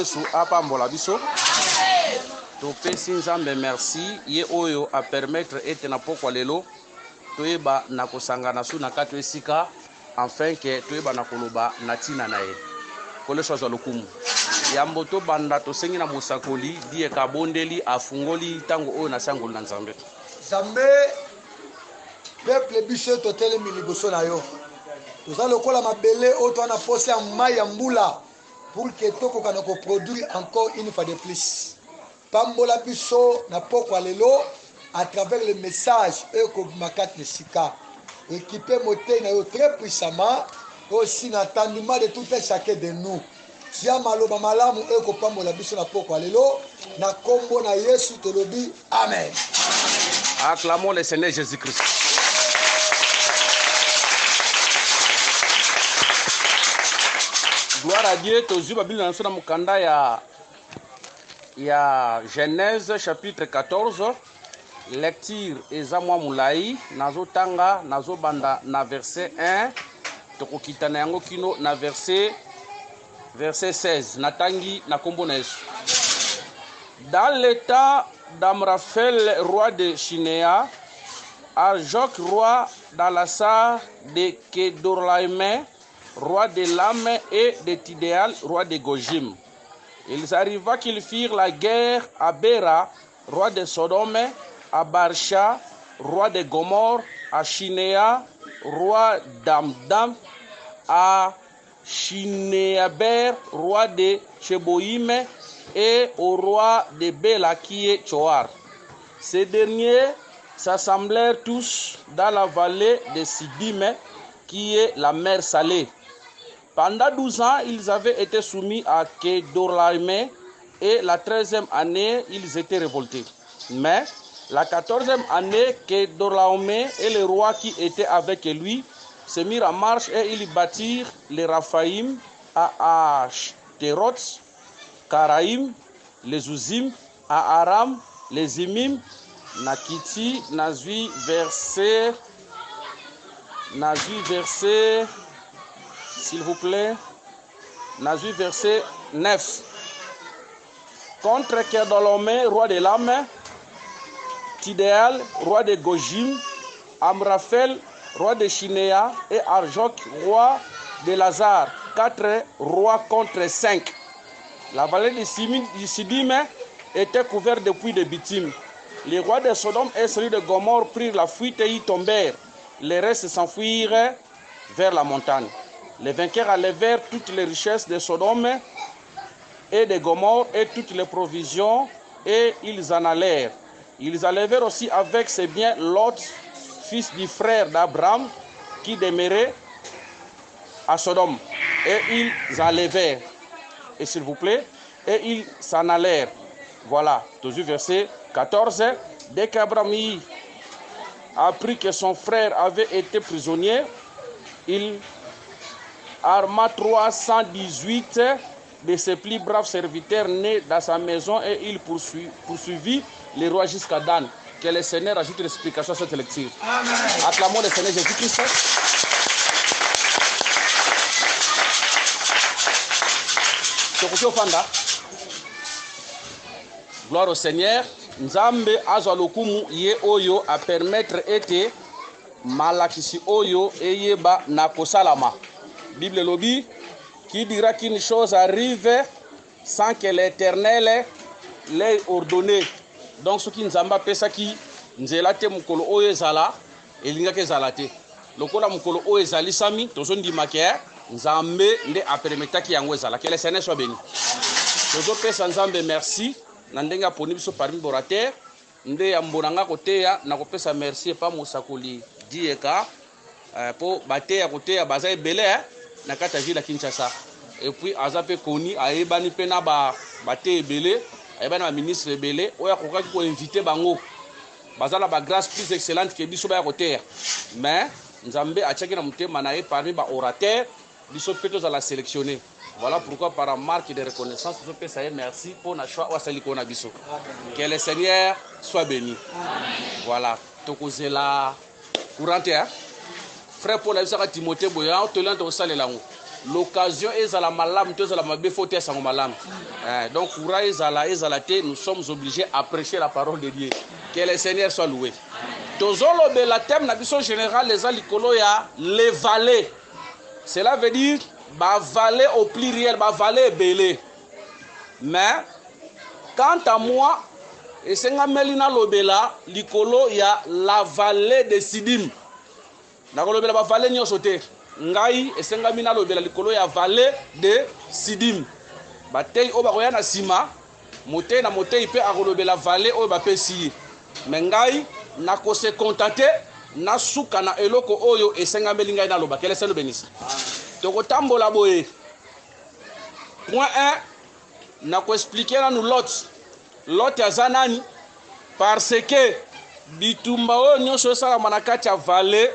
Yesu apambola biso. Topesi Nzambe merci ye oyo a permettre ete na pokwa lelo toyeba na kosangana su na kati esika afin que toyeba na koloba na tina na ye. Koleswa za lokumu. Yambo to banda tosengi na mosakoli die kabondeli afungoli tango oyo na sangoli na Nzambe. Nzambe peuple biso totelemi liboso na yo. Toza lokola mabele oyo twana posi ya mai ya mbula pour que tokoka na ko produire encore une fois de plus. Pambola biso na pokwa lelo à travers le message eko makati nesika. Équipé moté na yo très puissamment aussi na tandima de tout un chacun de nous. Tia maloba malamu eko pambola biso na pokwa lelo na kombo na Yesu tolobi amen. Acclamons le Seigneur Jésus-Christ. Gloire à Dieu, tozu Bible na sona mukanda ya Genèse chapitre 14. Lecture ezamwa mulai nazo tanga nazo banda na verset 1 tokokita na yango kino na verset 16 natangi na kombo na Yesu. Dans l'état d'Amraphel roi de Shinéa, Arjok roi d'Alassar de Kedorlaïmé roi de Lam et de Tidéal roi de Gojim. Ils arriva qu'ils firent la guerre à Béra roi de Sodome, à Barsha, roi de Gomorre, à Shinéa, roi d'Amdam, à Shinéaber, roi de Cheboïm, et au roi de Béla qui est Tchoar. Ces derniers s'assemblèrent tous dans la vallée de Siddim, qui est la mer Salée. Pendant 12 ans, ils avaient été soumis à Kedorlaïmé, et la 13e année, ils étaient révoltés. Mais la 14e année, Kedorlaïmé et les rois qui étaient avec lui se mirent en marche et ils bâtirent les Raphaïm à Ashtéroth, Karaïm, les Ouzim, à Aram, les Zimim, Nakiti, Nazui, verset, s'il vous plaît, Nazui, verset 9. Contre Kedorlaïmé, roi de Lam, Tidéal, roi de Gojim, Amraphel, roi de Shinéa, et Arjok, roi de Lazare, 4 rois contre 5. La vallée de Siddim était couverte de puits de bitume. Les rois de Sodome et celui de Gomorre prirent la fuite et y tombèrent. Les restes s'enfuirent vers la montagne. Les vainqueurs enlevèrent toutes les richesses de Sodome et de Gomorre et toutes les provisions et ils en allèrent. Ils enlevèrent aussi avec ses biens Lot, fils du frère d'Abraham, qui demeurait à Sodome. Et ils enlevèrent. Et s'il vous plaît, et ils s'en allèrent. Voilà, toujours verset 14. Dès qu'Abraham apprit que son frère avait été prisonnier, il arma 318 de ses plus braves serviteurs nés dans sa maison et il poursuivit les rois jusqu'à Dan. Que le Seigneur ajoute l'explication à cette lecture. Amen. Acclamons le Seigneur Jésus-Christ. Gloire au Seigneur. Nzambe azwa lokumu ye oyo a permettre ete malakisi oyo eyeba na kosalama. Bible lobi qui dira qu'une chose arrive sans que l'Éternel l'ait ordonné. Donc ce qui nzamba pesa ki nzela te mukolo oyo ezala elinga ke ezala te. Lokola mukolo oyo ezali sami tozo ndima ke nzambe nde a permettre ki yango ezala. Que le Seigneur soit béni. Tozo pesa nzambe merci. Nandenga poni biso parmi borateur nde ya mbonanga koteya na kopesa merci pa mosakoli dieka po bateya koteya baza ebele na kata ville ya Kinshasa et puis azape koni ayebani pe na bateya ebele ayebani ba ministre ebele oya kokaki ko inviter bango bazala ba grâce plus excellente que biso ba ya koteya mais nzambe atiaki na mutema na ye parmi ba orateur biso pe tozala sélectionner. Voilà pourquoi par marque de reconnaissance, je peux dire merci pour notre choix. Que le Seigneur soit béni. Voilà. Tokozela courante. Frère Paul a dit à Timothée, Boya, te l'en au salé là. l'occasion ezala malam to ezala mabe faut te sango malam. Donc courant ezala te, nous sommes obligés à prêcher la parole de Dieu. Que le Seigneur soit loué. Tozolo be la thème na biso général les alikolo ya les vallées. Cela veut dire ba vallée au pluriel, ba vallée belé. Mais quant à moi, et c'est Melina Lobela, likolo ya la vallée de Sidim. Nakolobela ba vallée nyosote. Ngai et c'est Mina Lobela likolo ya vallée de Sidim. Batei o bakoya na sima, moté na moté ipe akolobela vallée o ba pesi. Mais ngai na ko se contenter na suka na eloko oyo et c'est Ngai na loba. Quel est le bénis? Toko tambola boye. Point 1, na ko expliquer na nous l'autre. L'autre ya zanani parce que bitumba oyo nyonso esalama na kati ya vallée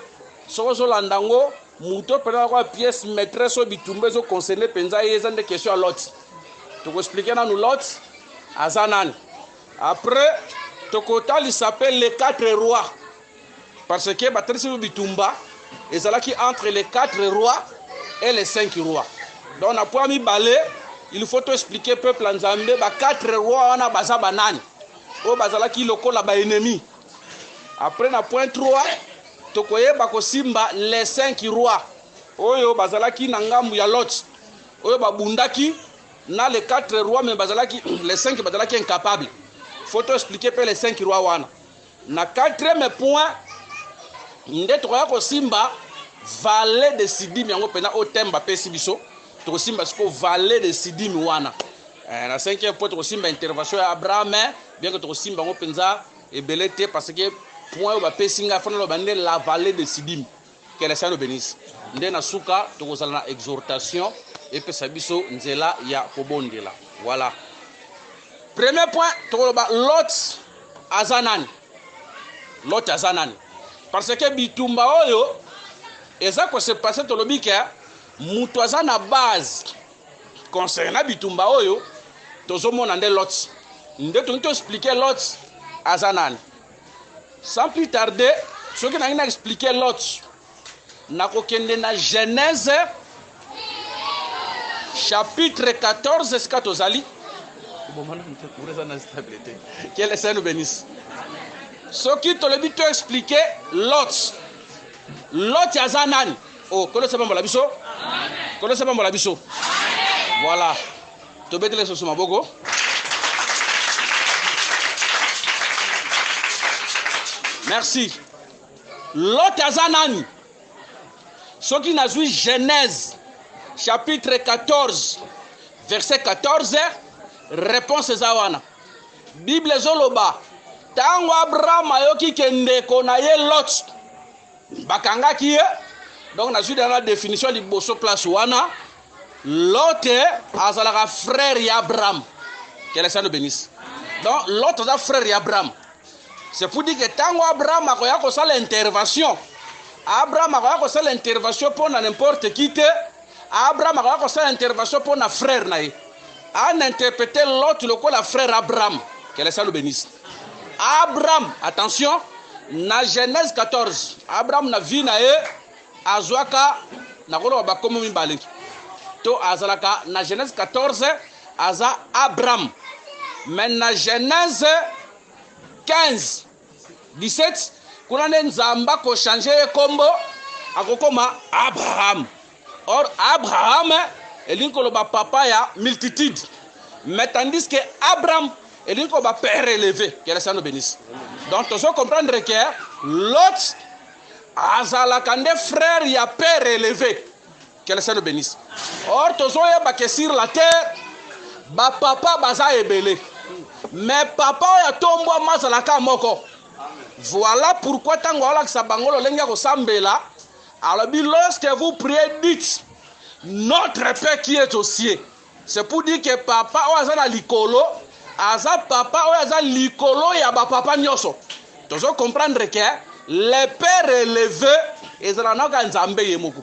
soko ozolandango muto mpena kwa pièce maîtresse oyo bitumba ezoconcerne mpenza ye eza nde question ya lot tokoexplike nanu lot aza nani. Après tokotalisa mpe les 4 rois parce que batalisi oyo bitumba ezalaki entre les 4 rois et les 5 rois. Donc na point mibale il faut to expliquer peuple en Nzambe ba 4 rois wana baza banani o bazalaki lokola ba ennemi. Après na point 3 tokoyeba kosimba les 5 rois oyo bazalaki na ngambu ya Lot oyo babundaki na les 4 rois mais bazalaki les 5 bazalaki incapable. Faut to expliquer pe les 5 rois wana. Na 4e point nde tokoya kosimba vallée de Sidim yango pena o temba pesi biso. Tokosimba siko vallée de Sidim wana. Na 5e point tokosimba intervention ya Abraham bien que tokosimba ngo penza ebelete parce que point o ba pesinga fona lo bande la vallée de Sidim. Que le Seigneur bénisse. Nde na suka tokozala na exhortation et pesa biso nzela ya kobondela. Voilà. Premier point tokoloba Lot azanani. Lot azanani. Parce que bitumba oyo eza ko se passer tolobi ke mutu aza na base concernant bitumba oyo tozomona nde Lot. Nde to expliquer Lot azanani. Sans plus tarder, ce que n'a expliqué Lot nakokende na Genèse chapitre 14 esika tozali. Que le Seigneur nous bénisse. Ce qui tolobi to expliquer Lot. Lot azanani. Oh, kono sema mbola biso? Amen. Kono sema mbola biso? Amen. Voilà. To betele so suma boko. Merci. Lot azanani. Ce qui n'a joué Genèse chapitre 14 verset 14 réponse zawana. Bible zoloba. Tango Abraham ayoki kendeko na ye Lot. Bakanga kiye. Donc na dans la définition du bosso place wana Lot azalaka frère Abraham. Que le Seigneur bénisse. Donc Lot est frère Abraham. C'est pour dire que tango Abraham akoya ko sala intervention. Abraham akoya ko sala intervention pour n'importe qui te. Abraham akoya ko sala intervention pour na frère na ye. A interpréter Lot le quoi la frère Abraham. Que le Seigneur bénisse. Abraham, attention, na Genèse 14. Abraham na vie na ye azwaka na kolo ba komo mibale. To azalaka na Genèse 14 aza Abraham. Mais na Genèse 15 17 kuna nzamba ko changer kombo akokoma Abraham. Or Abraham elinkolo ba papa ya multitude. Mais tandis que Abraham elinkolo ba père élevé. Que le Seigneur nous bénisse. Donc tu dois comprendre que Lot azalaka nde frère ya père élevé. Que le Seigneur nous bénisse. Or tu dois ba que sur la terre ba papa baza ebele. Mais papa ya tombo mazalaka moko. Voilà pourquoi tango ala kisabangolo lenga ko sambela. Alors lorsque vous priez dites notre Père qui est aux cieux. C'est pour dire que papa o azana likolo, aza papa o azana likolo ya ba papa nyoso. Tu dois comprendre que les pères élevés ezalaka nzambe yemoko.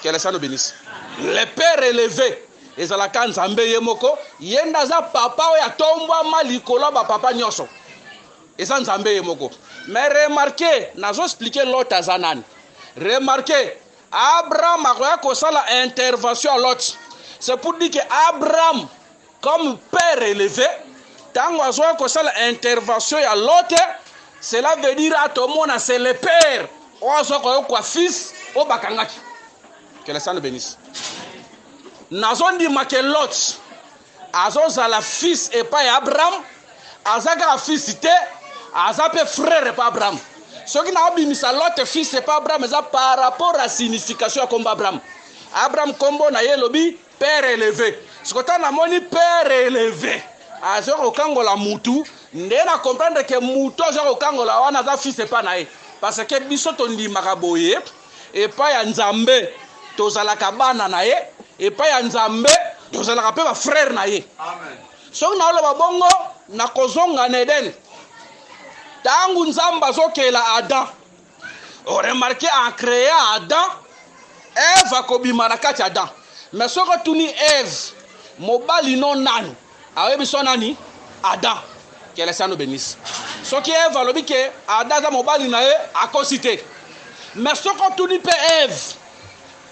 Que le Seigneur nous bénisse. Les pères élevés ezalaka nzambe yemoko, yenda za papa o ya tombwa ma likolo ba papa nyoso. Eza nzambe yemoko. Mais remarquez, nazo expliquer l'autre azanani. Remarquez, Abraham a kosala intervention à Lot. C'est pour dire que Abraham, comme père élevé, tant a kosala intervention à Lot, cela veut dire à tout le monde, c'est le père. Ou quoi fils, ou bakangaki. Que le Seigneur le bénisse. Nazon dit que Lot, Azon la fils et pas Abraham, Azaka fils était, Azape frère et pas Abraham. Ce qui n'a pas mis ça, l'autre fils et pas Abraham, mais par rapport à la signification comme Abraham. Abraham combo na yelobi père élevé. Ce que tu as moni père élevé. Azor au Kango la mutu, n'ena comprendre que mutu azor au Kango la wana za fils et pas nae. Parce que bisoto ndi makaboye et pas ya Nzambe tozala kabana nae et pas ya Nzambe tozala ka pe ba frère nae. Amen. So na lo babongo na kozonga na Eden. Tangu Nzamba zokela Adam. On remarque en créant Adam, Ève a kobima na kati Adam. Mais ce que tu ni Ève, mobali non nani, awebi son nani Adam. Que le Seigneur nous bénisse. Ce qui Ève a lobi que Adam za mobali na e a cosité. Mais ce que tu ni pe Ève,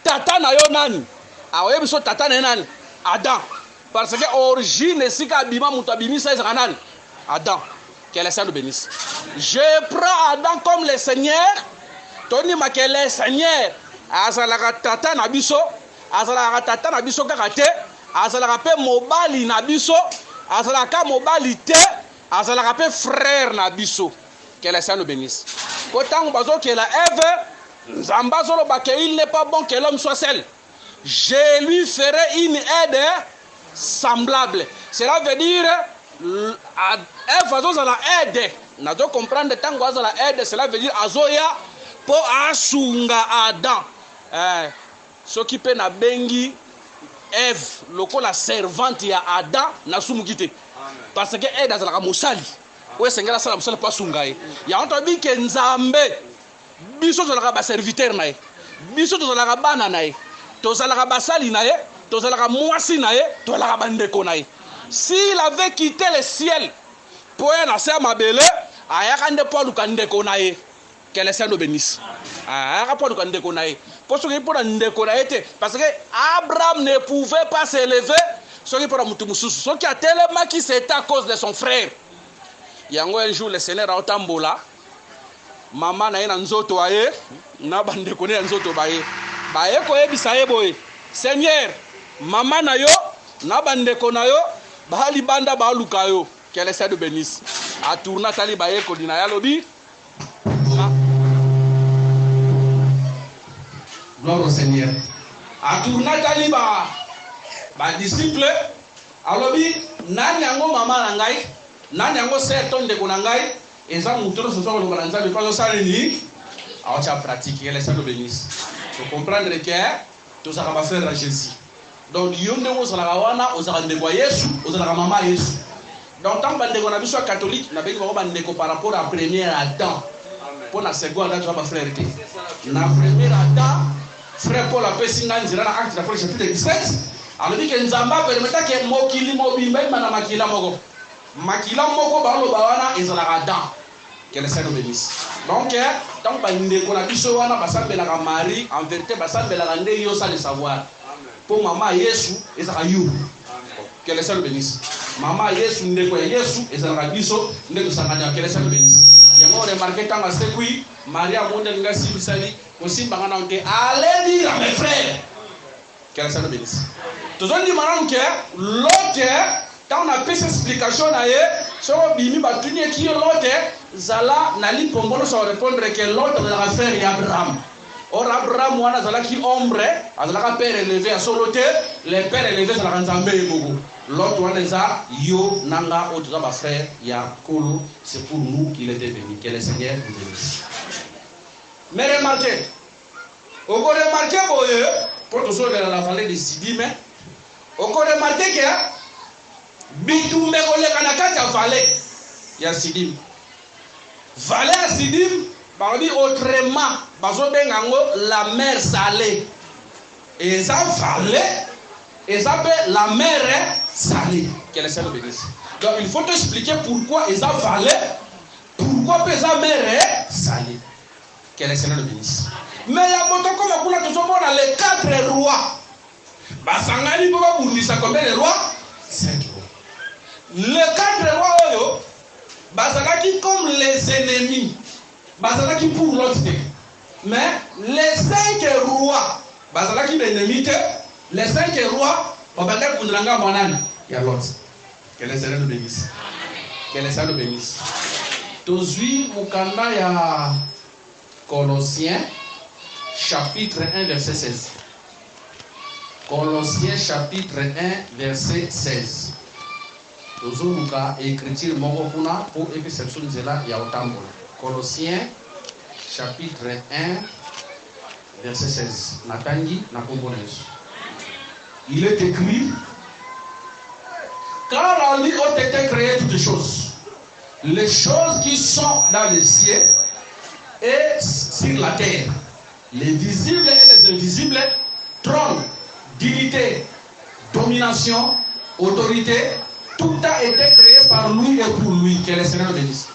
tata na yo nani, awebi so tata na nani Adam. Parce que origine sika bima mutabimi sa nani Adam. Que le Seigneur nous bénisse. Je prends Adam comme le Seigneur. Tony ma que le Seigneur. Azalaka tata na biso. Azalaka tata na biso kakate. Azalaka pe mobali na biso. Azalaka mobali te. Azalaka pe frère na biso. Que le Seigneur nous bénisse. Pourtant, bazo que la Ève. Zambazolo ba que il n'est pas bon que l'homme soit seul. Je lui ferai une aide semblable. Cela veut dire Ève azozala aide. Na do comprendre tango azala aide, cela veut dire azoya po asunga Adam. Ce qui peut na bengi Ève lokola servante ya Adam na sumukite. Parce que aide azala musali. Ou sengela sala musali po asunga e. Ya onto bi ke Nzambe biso zala ba serviteur na e. Biso zala bana na e. To zala ba sali na e, to zala mwasi na e, to zala ba ndeko na e. S'il avait quitté le ciel pour un assez mabele, ayakande Paul kandeko nae. Que le Seigneur nous bénisse. Ayaka Paul kandeko nae. Parce que pour ndeko nae parce que Abraham ne pouvait pas s'élever, ce qui pour mutu mususu, ce qui a tellement qui c'était à cause de son frère. Yango un jour le Seigneur a otambola. Maman na ina nzoto aye, na bandeko ne nzoto baye. Baye ko yebisa ye boye. Seigneur, maman na yo, na bandeko na yo bahali banda baluka yo. Que le Seigneur nous bénisse. A tourna tali baye ko dina ya lobi. Gloire au Seigneur. A tourna tali ba disciple alobi nani yango mama na ngai, nani yango seton de ko na ngai, eza mutoro so so ko na nzambe pa so sale ni a cha pratiquer. Le Seigneur nous bénisse. Faut comprendre que tout ça va faire à Jésus. Donc yonde wo sala wana ozala ndeko Yesu, ozala mama Yesu. Donc tant que on a vu soit catholique, on a vu qu'on par rapport à premier Adam. Pour la seconde Adam, tu vas frère. La première Adam, frère Paul a fait signe dans l'acte de la chapitre 17. Alors dit que Nzamba permet que mokili mobimba mana makila moko. Makila moko balo bawana ezala Adam. Que le Seigneur nous bénisse. Donc tant que ndeko na biso wana basambela ka Marie, en vérité basambela ka ndé yo ça le savoir. Pour maman Yesu ezala you. Que le Seigneur bénisse. Maman Yesu ndeko Yesu ezala biso ndeko sanganya. Que le Seigneur bénisse. Yango remarqué quand c'est kui Maria monde ngasi bisali aussi bangana onte allez dire à mes frères. Que le Seigneur bénisse. Tous on dit maintenant que l'autre quand on a fait cette explication là sur bimi batuni qui l'autre zala nali pombono so répondre que l'autre de la frère Abraham. Or Abraham wana zala ki ombre azala père élevé à solote les pères élevés zala Nzambe bogo. L'autre wana za yo nanga autre ba frère ya kolo, c'est pour nous qu'il était venu. Que le Seigneur nous bénisse. Mais remarquez, on peut remarquer pour tout ça dans la vallée de Sidim, on peut remarquer que bitumbe kole kanakati ya vallée ya Sidim. Vallée ya Sidim par dit autrement, la mer salée. Et ça vallée, et ça fait la mer salée. Que le Seigneur bénisse. Donc il faut expliquer pourquoi et ça vallée, pourquoi ça mer salée. Que le Seigneur bénisse. Mais il y a beaucoup de les 4 rois. Basangani Boba Boundissa, combien de rois? 5 rois. Les 4 rois, Basangaki comme les ennemis. Basangaki pour l'autre. Mais les 5 rois, Basangaki les ennemis, les 5 rois, Babaka Boundranga Monan, il y a l'autre. Que les Seigneur nous bénisse. Que les Seigneur nous bénisse. Tozui Mukanda ya Colossiens, chapitre 1, verset 16. Colossiens chapitre 1 verset 16. Tozuluka écriture mongo kuna pour exception zela ya otambola. Colossiens chapitre 1 verset 16. Natangi na kombonezo. Il est écrit car en lui ont été créées toutes choses. Les choses qui sont dans les cieux et sur la terre. Les visibles et les invisibles, trône, dignité, domination, autorité, tout a été créé par lui et pour lui. Que le Seigneur bénisse.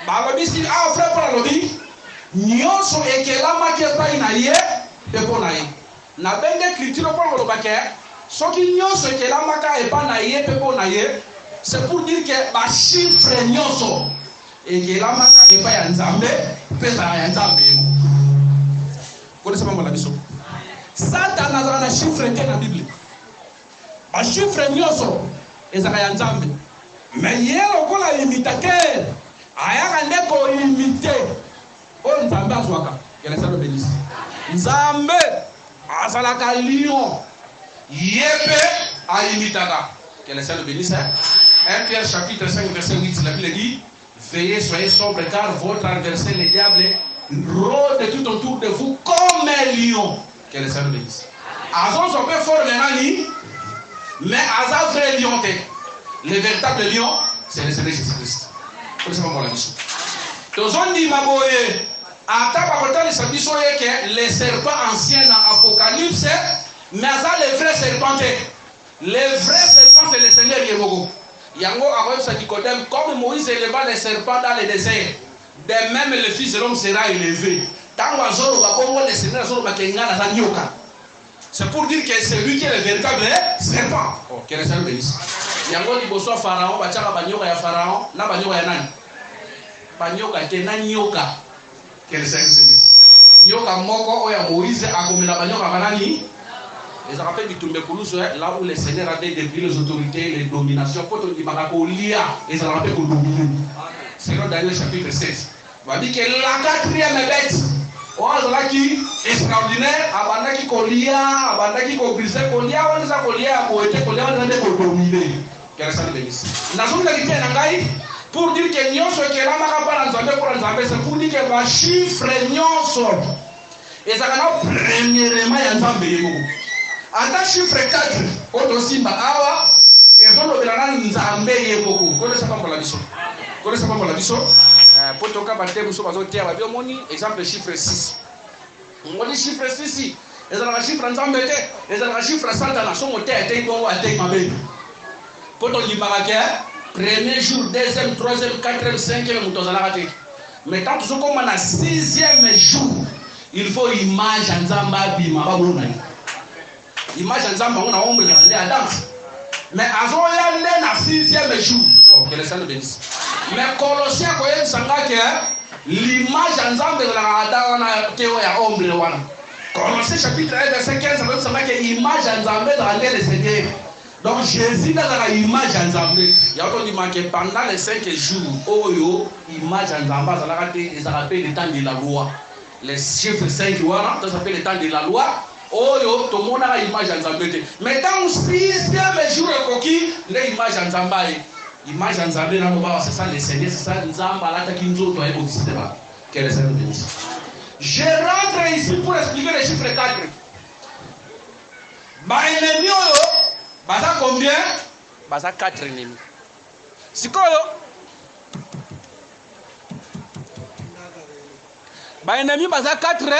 Balobi si a frère pour lobby, nyonso ekelama ke pa inaye e ko naye. Na bende écriture pour le baké, soki nyonso ekelama ka e pa naye pe ko naye, c'est pour dire que ba chiffre nyonso ekelama ka e pa ya nzambe pe za ya nzambe. Ko se mambo la biso. Satan azana chiffre ke na Bible. Ba chiffre nyonso ezaka ya nzambe. Mais yelo ko la imitateur ayaka ndeko imité o nzambe azwaka kele salo bénisse nzambe azalaka lion yebe aimitaka kele salo bénisse 1 Pierre chapitre 5 verset 8 la Bible dit veillez soyez sobre car votre adversaire le diable rôde tout autour de vous comme un lion kele salo bénisse azon so pe fort menani mais aza vrai lion le véritable lion c'est le Seigneur Jésus-Christ. Pour ça, on la mission. Tozondi maboye, ataba kotali sabiso yeke les serpents anciens dans Apocalypse, mais ça les vrais serpents. Les vrais serpents c'est le Seigneur Yemogo. Yango a sa Nicodème, comme Moïse éleva les serpents dans le désert, de même le Fils de l'homme sera élevé. Tant oiseau va comme le Seigneur va kenga dans sa nyoka. C'est pour dire que c'est lui qui est le véritable serpent. Oh, que le Seigneur bénisse. Yango liboso Pharaon, bachaka banyoka ya Pharaon, na banyoka ya nani? Banyoka te na nyoka. Que le Seigneur bénisse. Nyoka moko oya Moïse akomela banyoka banani? Les rappels du Tumbekuluso, là où le Seigneur avait dédié les autorités, les dominations, quand on dit Makakolia, les rappels qu'on domine. C'est dans Daniel chapitre 16. On va dire que la 4e bête. Qui extraordinaire, abandaki kolia, abandaki kobrise kolia, on sa kolia, poete kolia, on a ko dominer. Quelle ça bénisse. Na zone de l'ité nangai pour dire que nyonso ke la maka pa nzambe pour nzambe, c'est pour dire que va chiffre nyonso. Et ça kana premièrement ya nzambe yego. Ata chiffre 4, oto simba awa et on le verra nzambe yego. Connaissez pas pour la biso. Connaissez pas pour la biso. Pour toka batte muso bazo tia ba biomoni exemple chiffre 6. On dit chiffre 6. Et dans le chiffre nzambe te, et dans le chiffre Satan son moteur te ngo ate mabe. Pour ton limarake, premier jour, deuxième, troisième, quatrième, cinquième mutozala te. Mais tant que ce comme na 6e jour, il faut image nzamba bima ba mona. Image nzamba on a ombre la danse. Mais azoya le na 6e jour. Oh, que le Seigneur bénisse. Mais Colossiens koyem sangake l'image nzambe la ada wana teo ya ombre wana. Colossiens chapitre 1 verset 15 ça veut sangake image nzambe dans le Seigneur. Donc Jésus dans la image nzambe. Il y a autant dit que pendant les 5 jours oyo image nzambe ça la te ça rappelle le temps de la loi. Les chiffres 5 wana ça s'appelle le temps de la loi. Oyo to mona image nzambe te. Mais dans 6e jour koki l'image nzambe image nzambe na baba c'est ça le Seigneur c'est ça nzamba la ta kinzo to ebo kisema que le Seigneur bénisse. Je rentre ici pour expliquer le chiffre 4. Ba ennemi oyo baza combien? Baza 4 ennemis. Sikoyo ba ennemi baza 4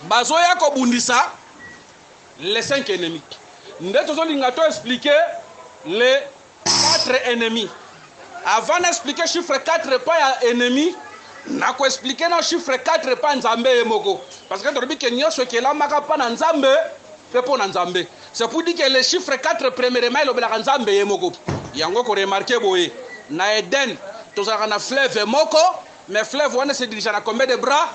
bazoya ko bundisa les 5 ennemis. Ndeto zo lingato expliquer les 4 ennemis. Avant d'expliquer chiffre 4 pas ennemi, Nako expliquer dans chiffre 4 pas nzambe moko parce que tu dis que nyonso ke la maka pa na nzambe pe po na nzambe. C'est pour dire que le chiffre 4 premièrement il obela nzambe moko. Yango ko remarquer boye na Eden tozaka na fleuve moko mais fleuve wana se dirige na combien de bras?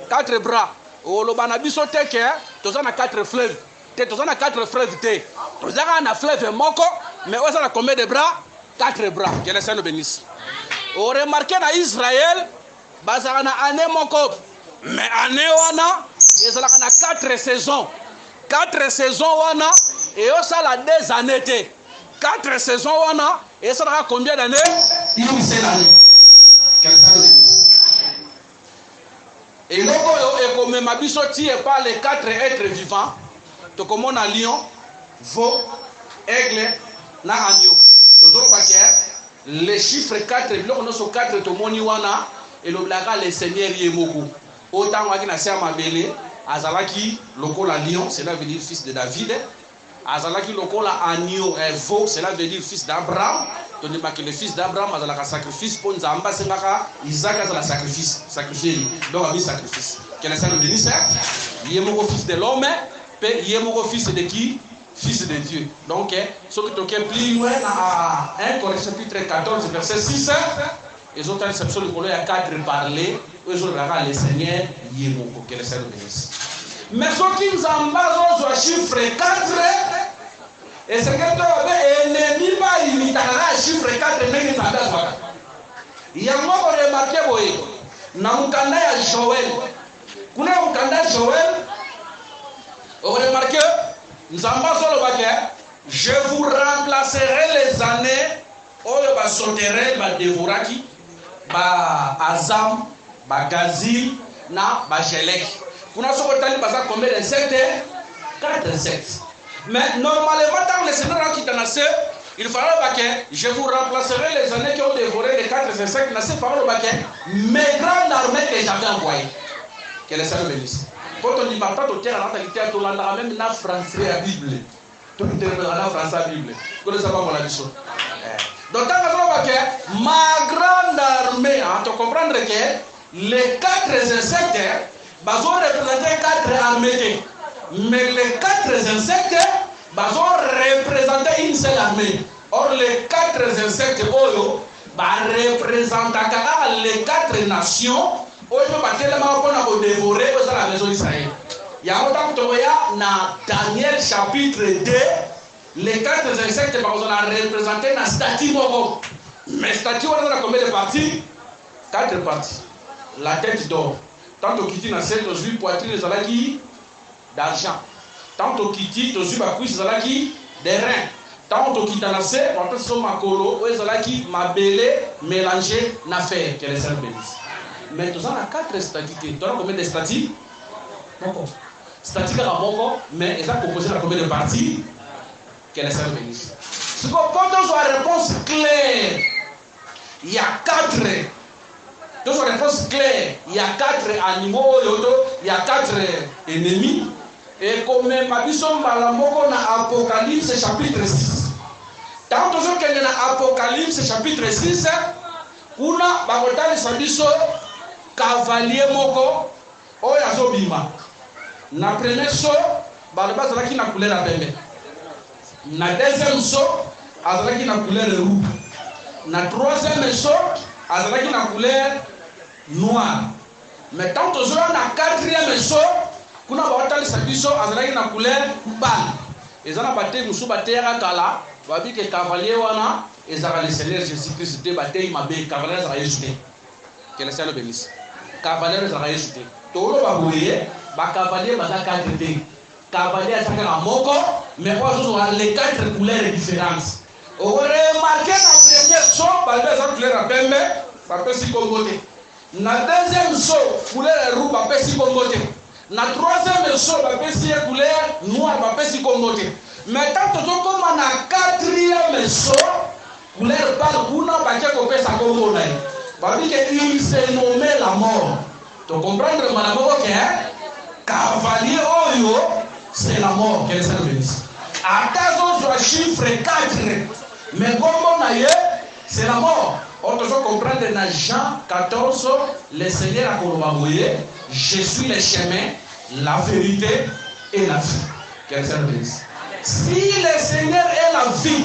4 bras. O loba na biso te ke tozaka na 4 fleuves. Te tozaka na 4 fleuves te. Tozaka na fleuve moko mais oza na combien de bras? 4 bras. Que le Seigneur bénisse. O remarquer na Israël bazaka na année moko mais année wana ezalaka na 4 saisons. 4 saisons wana et osala 2 années te. 4 saisons wana et ça sera combien d'années? Une seule année. Quel est le bénisse? Et loko et comme ma biso tie par les 4 êtres vivants, to comme on a lion, veau, aigle, na agneau. To donc les chiffres 4 loko no so 4 to moni wana et le blaga le Seigneur yemoko. Autant wa ki na sia mabele azalaki lokola lion, cela veut dire fils de David. Azalaki lokola agneau, veau, cela veut dire fils d'Abraham. Donc que le fils d'Abraham azalaka sacrifice pour nzamba sengaka Isaac azala sacrifier. Donc abi sacrifice. Quel est ça le bénisse? Yemoko fils de l'homme, pe yemoko fils de qui? Fils de Dieu. Donc ce qui toque plus loin à 1 Corinthiens chapitre 14 verset 6 et autres exceptions le colonie à 4 parler, eux autres le Seigneur yemoko. Quel est ça le bénisse? Mais ce qui nous embarrasse au chiffre 4, et c'est que tu as ennemi pas imiter le chiffre 4, mais il s'embarrasse. Il y a un mot qu'on remarque, na mukanda ya Joël. Kuna mukanda Joël, on remarque, nous embarrassons le baquet, je vous remplacerai les années, où il va sauter, va dévorer, va Azam, va Gazi, na va Jelek. Pour nous, combien d'insectes? 4 insectes. Mais normalement, tant que le Seigneur a quitté il fallait que je vous remplacerai les années qui ont dévoré les 4 insectes. Mes grandes armées que j'avais envoyées. Que le Seigneur bénisse. Quand on dit ma tante au terre, on a même la français la Bible. Tout le monde a la français la Bible. Vous ne savez pas mon avis. Donc, tant que ma grande armée, tu comprends que les 4 insectes, ils ont représenté 4 armées. Mais les 4 insectes, ils ont représenté une seule armée. Or, les 4 insectes, ils représentent les 4 nations. Ils ont dévoré la maison d'Israël. Il y a autant que dans Daniel chapitre 2, les 4 insectes, ils ont représenté la statue. Mais la statue, on a combien de parties? 4 parties. La tête d'or. Tant que tu as 7 poitrine d'argent. Tant que tu as cuisse des reins. Tant que tu as 7 makolo, ma belé mélangé na fer. Que les Seigneur bénisse. Mais tu as 4 statues. Tu as combien de statues? Statues à Moko, mais elles sont composées de combien de parties? Que les Seigneur bénisse. Ce qu'on peut avoir une réponse claire. Il y a 4. Donc, la réponse claire, il y a 4 animaux, il y a 4 ennemis. Et comme Mabison Balamoko dans Apocalypse chapitre 6. Tant que nous dans Apocalypse chapitre 6, on a Bakotali Sabiso, cavalier Moko, Oyazobima. Na première saut, Balaba Zalaki na couleur à pembe. Na deuxième saut, Azalaki na couleur rouge. Na troisième saut, Azalaki na couleur noire. Mais tant que nous avons na quatrième saut, nous avons Azalaki na couleur blanc. Et ça n'a pas été nous battre à Kala. Vous avez que cavalier wana, et ça va le Seigneur Jésus-Christ te battre, il m'a bé cavalier ça ajouté. Que le Seigneur bénisse. Cavalier ça ajouté. Tout le babouye, ba cavalier ba ta quatre té. Cavalier ça ka moko, mais quoi nous avons les 4 couleurs différentes. On remarqué la première saut, ba ça couleur à pembe, ba peut si congoté. Na deuxième saut, couleur rouge, ba peut si congoté. Na troisième saut, ba peut si couleur noire, ba peut si congoté. Mais quand tu comme na quatrième saut, couleur pâle, kuna ba ke ko pesa congo na. Ba dit que il s'est nommé la mort. Tu comprends madame que cavalier oyo c'est la mort, que le Seigneur bénisse. À 14 chiffre 4, mais comme on a eu, c'est la mort. On doit comprendre dans Jean 14, le Seigneur a commandé, je suis le chemin, la vérité et la vie. Quelle service? Si le Seigneur est la vie,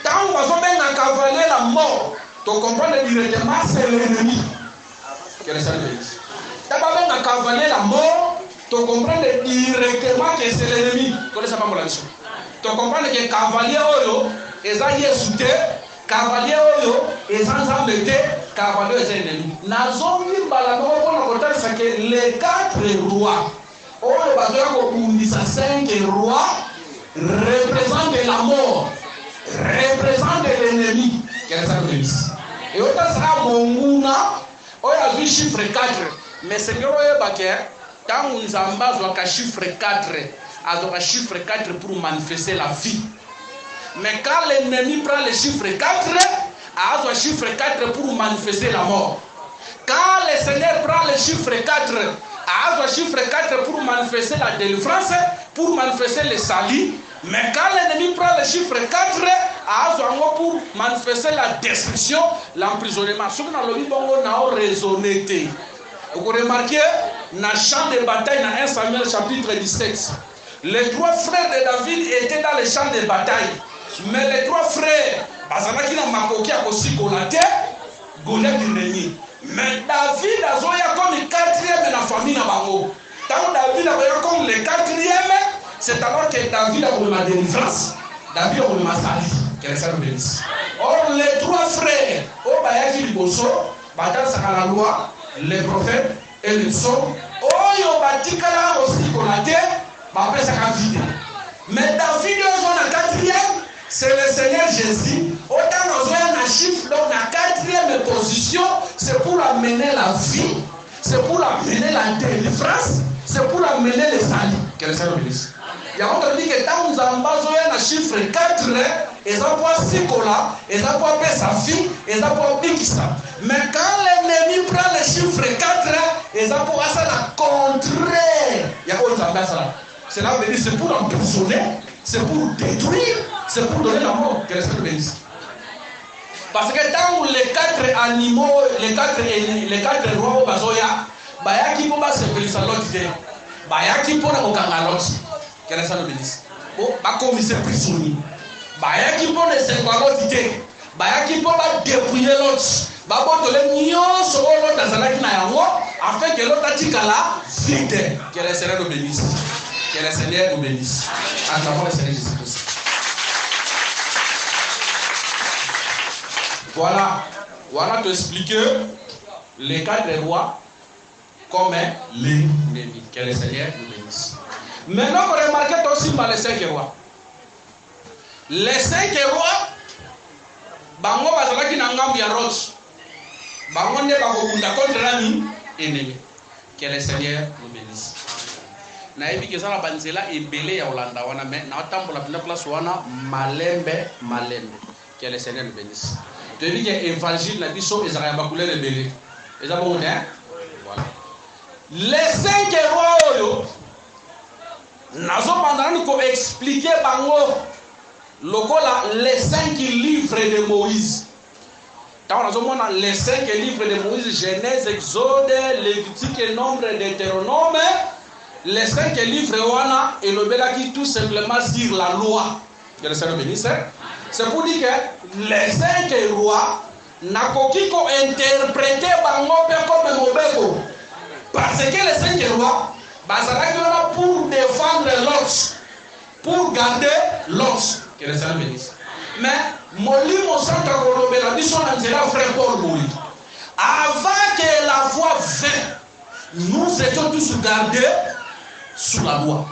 quand on va bien cavaler la mort, tu comprends directement c'est l'ennemi. Quelle service? Quand on va bien cavaler la mort, tu comprends directement que c'est l'ennemi. Connaissez pas la mission. Tu comprends que cavalier oyo, ils ont souté, cavalier oyo, ils ont embêté, cavalier est ennemi. Nazomi balano pour la c'est que les 4 rois, oyo bazoya ko 5 rois représentent la mort, représentent l'ennemi. Quelle service? Et autant ça monguna, oyo a vu chiffre 4, mais Seigneur oyo baké, quand nous avons un chiffre 4, un chiffre 4 pour manifester la vie. Mais quand l'ennemi prend le chiffre 4, a un chiffre 4 pour manifester la mort. Quand le Seigneur prend le chiffre 4, a un chiffre 4 pour manifester la délivrance, pour manifester le salut. Mais quand l'ennemi prend le chiffre 4, a un pour manifester la destruction, l'emprisonnement. Ce que nous avons raisonné. Vous remarquez, dans le champ de bataille, dans 1 Samuel chapitre 17, les 3 frères de David étaient dans le champ de bataille. Mais les 3 frères, Bazalaki na makoki a aussi Goliath, Goliath l'ennemi. Mais David a comme le 4e de la famille na bango. Tant David a comme le 4e, c'est alors que David a eu la délivrance, David a eu la salut. Quelle est la bénédiction? Or, les 3 frères, au Bayaki Liboso, Batal Sakala loi, les prophètes et les psaumes, Oyo Batikala aussi Goliath, Bapé Sakavide. Mais David est en 4e. C'est le Seigneur Jésus. Autant nous avons un chiffre, donc la 4e position, c'est pour amener la vie, c'est pour amener la délivrance, c'est pour amener le salut. Quel est le ministre? Il y a un dit que quand nous avons un chiffre 4, ils ont pas Sikola, ils ont pas sa fille, ils ont pas Bikisa. Mais quand l'ennemi prend le chiffre 4, ils ont pas ça la contraire. Il y a quoi ça? Cela veut dire c'est pour emprisonner, c'est pour détruire, c'est pour donner la mort. Quel est le bénéfice? Parce que dans les 4 animaux, les 4 rois au Bazoya, Bayaki pour se faire sa lotte, Bayaki pour la Mokangalot. Quel est le bénéfice? Ba commissaire prisonnier. Bayaki pour les 50 lottes, Bayaki pour dépouiller l'autre. Babo de l'union sur l'autre dans la Kinayango, afin que l'autre atikala vide. Quel est le bénéfice? Que le Seigneur nous bénisse. En avant le Seigneur Jésus-Christ. Voilà. Voilà t'expliquer les 4 rois comme l'ennemi. Que le Seigneur nous bénisse. Maintenant, vous remarquez aussi les 5 rois. Les 5 rois, bango bazalaki na ngambu ya roche. Bango nde bakokunda contre l'ami ennemi. Que le Seigneur nous bénisse. Naïbi que ça la banzela ebele ya Olanda wana mais na tambola pina place wana malembe. Que le Seigneur nous bénisse. Tu dis que évangile na biso ezaka ba couleur ebele. Eza bon hein? Voilà. Les 5 rois oyo nazo bandana ko expliquer bango lokola les 5 livres de Moïse. Quand nazo mona les 5 livres de Moïse, Genèse, Exode, Lévitique et Nombre, Deutéronome. Les 5 livres wana et le belaki tout simplement sur la loi. Le Seigneur bénisse. C'est pour dire que les 5 rois nakoki ko interpréter bango pe comme mobeko. Parce que les 5 rois bazalaki wana pour défendre l'autre, pour garder l'autre. Que le Seigneur bénisse. Mais molimo santa kolobela biso na nzela frère Paul Mouri. Avant que la voix vienne, nous étions tous gardés sous la loi.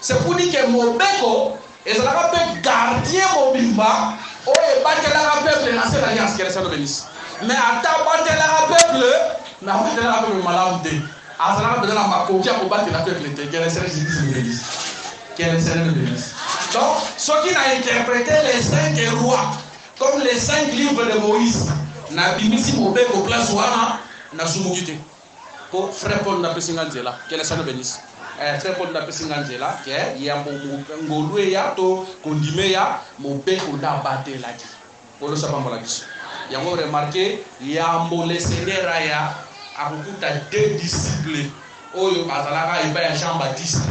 C'est pour dire que Mobeko est un gardien Mobimba, ou est battu la peuple dans cette alliance qui est le bénisse. Mais à ta battu la peuple, mais à battu la peuple malade. À ça, on a ma copie pour battre la peuple, qui est le Seigneur bénisse. Qui est le Seigneur bénisse. Donc, ceux qui ont interprété les 5 rois comme les 5 livres de Moïse, n'a bimisi Mobeko place wana na sumugité. Pour frère Paul n'a pas signé là, qui est le Seigneur bénisse. Frère Paul n'a pas signé là, qui est il y a mon ya to kondime ya Mobeko da battre là. Pour le savoir la question. yango remarqué yambo le Seigneur aya akukuta 2 disciples oyo bazalaka epa ya Jean-Baptiste.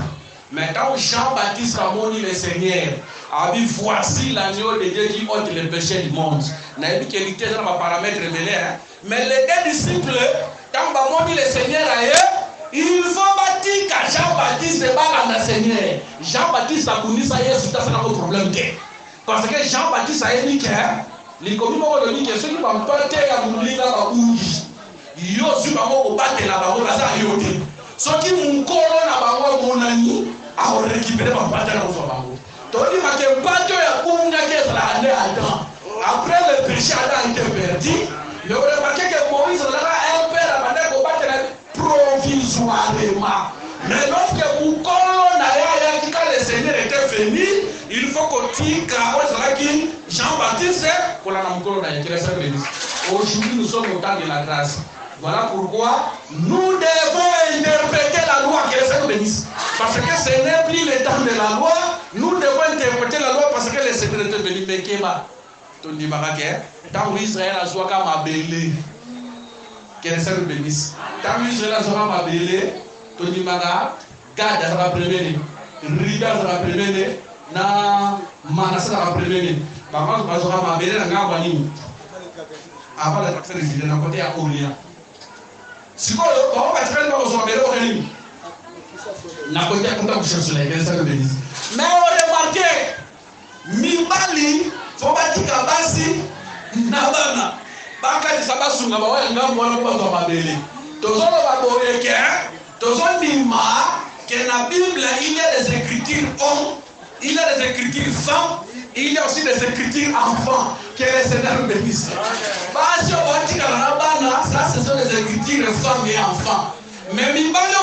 Mais quand Jean-Baptiste a moni le Seigneur, a dit voici l'agneau de Dieu qui ôte les péchés du monde. N'a dit qu'il était dans ma paramètre mêlé. Mais les 2 disciples, quand a moni le Seigneur ailleurs, il faut bâtir qu'à Jean-Baptiste n'est pas dans le Seigneur. Jean-Baptiste a connu ça hier, c'est un problème. Parce que Jean-Baptiste a dit que les communes ont dit que ceux qui vont porter à mourir dans la bouche, ils ont su comment battre la parole à ça. Ceux qui m'ont collé la parole, mon ami, à récupérer ma parole dans son parole. Donc, il m'a dit que après le péché a été perdu, il a remarqué que Moïse a un père à manière de battre provisoirement. Mais lorsque vous collez, quand le Seigneur était venu, il faut que tu aies Jean-Baptiste pour la aujourd'hui, nous sommes au temps de la grâce. Voilà pourquoi nous devons interpréter la loi, que le Seigneur bénisse. Parce que ce n'est plus le temps de la loi, nous devons interpréter la loi parce que le Seigneur était venu. Mais Kéma, ton dimarake, tant Israël a joué comme un belé, que le Seigneur bénisse. Tant Israël a joué comme un belé, ton dimarake, Gad sera premier, Rida sera premier, na Manasseh sera premier. Par contre, je vais jouer comme un belé, na Gabani. Avant le tracteur résident, à côté à Orient. Si vous avez mais on remarque, Mibali, faut pas dire qu'Abasi, Nabana, Baka de Sabasunga, Ngamwana, Bababele. Tous on dit que la Bible, il y a des écritures hommes, il y a des écritures femmes, il y a aussi des écritures enfants. Que le Seigneur bénisse. Ça, ce sont les écritures femmes et enfants. Mais Mibali,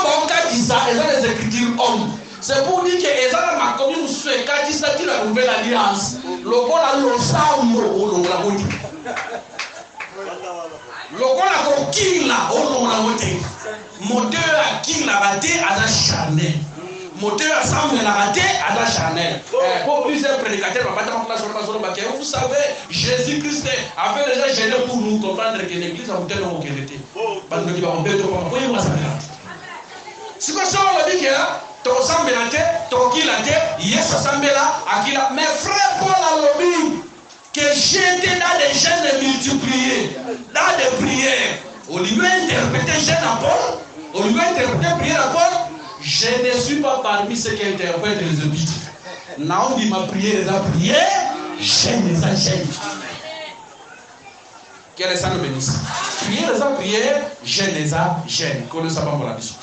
ça, elles ont les écritures hommes. C'est pour dire que les gens ma commune fait quand ils sont la nouvelle alliance. Le bon a l'ensemble au long la moitié. Le bon a coquille au long la moitié. Moteur à qui la raté à la Chanel. Moteur à Samuel la raté à la Chanel. Pour plusieurs prédicateurs, vous savez, Jésus-Christ avait déjà gêné pour nous comprendre que l'église a monté dans notre était. Parce que nous avons si vous avez dit que ton sang est là, ton qui l'a dit, yes, sang est là, mais frère Paul a lobby que j'étais dans des jeûnes multipliés, dans des prières. Au lieu d'interpréter jeûne à Paul, au lieu d'interpréter prière à Paul, je ne suis pas parmi ceux qui interprètent les épîtres. Naomi m'a prié, les a priés, j'aime les a gênés. Que les saints nous bénissent. Prier les a priés, j'aime les a gênés. Qu'on ne sache pas pour la mission.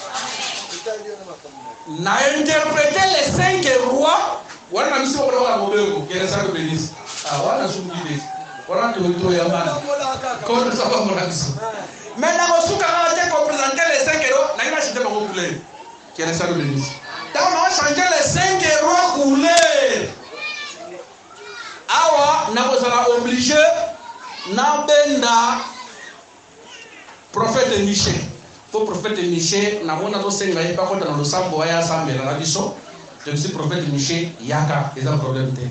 N'a interprété les 5 rois. Voilà la mission pour la mobile. Que les saints nous bénissent. Ah, voilà, je vous dis. Voilà que nous trouvons mal. Qu'on ne sache pas pour la mission. Mais dans le sous-caractère qu'on présentait les 5 héros, n'a pas acheté mon poulet. Que les saints nous bénissent. Quand on a changé les 5 héros coulés, awa n'a pas obligé n'a benda prophète Michel. Pour prophète Michel, n'a pas notre Seigneur pas contre dans le sambo ya sambe la biso. Je suis prophète Michel yaka, ils ont problème de.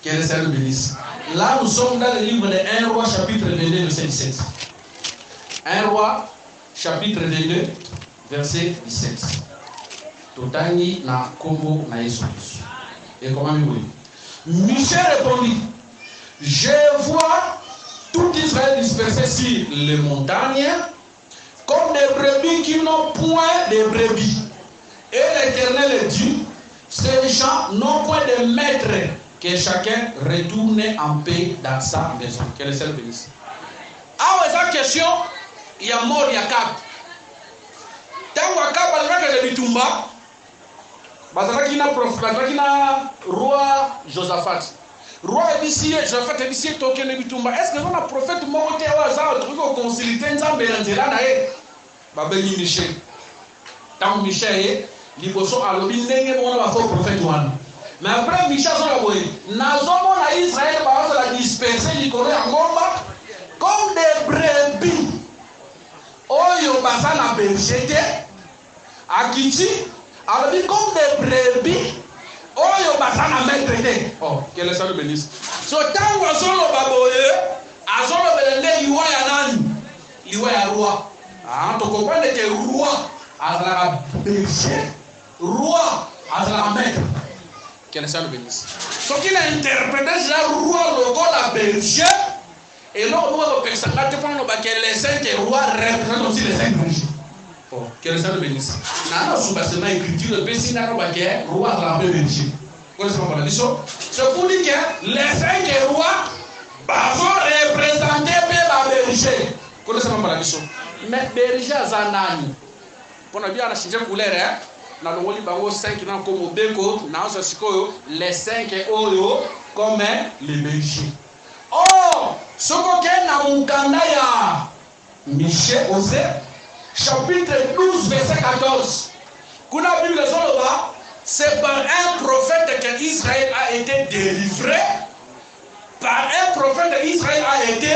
Que les saints nous bénissent. Là nous sommes dans le livre de 1 roi chapitre 22 verset 17. 1 roi chapitre 22 verset 17. Totani na Kombo na Yesu. Et comment il dit? Michel répondit, je vois tout Israël dispersé sur les montagnes comme des brebis qui n'ont point de brebis. Et l'Éternel dit, ces gens n'ont point de maître, que chacun retourne en paix dans sa maison. Que le Seigneur bénisse. Ah, cette question, il y a mort, il y a cap. Tant Wakab, il y a des Bitumba. Bazalaki na roi Josaphat. Roi Ebisie, Josaphat Ebisie toke ne bitumba. Est-ce que on a prophète monté au hasard truc au consulter nzambe nzela na ye? Babeli Michel. Tant Michel liboso alobi ndenge mona ba faux prophète wana. Mais après Michel so la boye. Nazomo na Israël ba so la disperser likolo ya ngomba comme des brebis. Oyo bazana bergete akiti. Alors, comme des brebis, oh, yo basana maître. Oh, que le Seigneur bénisse. So, tant que son baboye, azolo belende liwa ya nani liwa ya roi. Ah, to comprendre que roi azala berger, roi azala maître. Quel est ça le bénisse? Ce qu'il a interprété déjà roi logo la berger et là on va penser que les 5 rois représentent aussi les 5 bergers. Oh, quel est ça le bénisse? Nana sous basement écriture le bénisse n'a pas que roi azala berger. Connaissez pas la mission? C'est pour dire que les 5 rois vont représenter les bergers. Connaissez pas la mission? Mais berger azanani. Pour bien la changer couleur hein. Na longoli bango 5 na comme beko na so sikoyo les 5 oyo comme les bergers. Oh, soko ke na mukanda ya Michée Osée chapitre 12 verset 14. Kuna Bible zoloba c'est par un prophète que Israël a été délivré, par un prophète Israël a été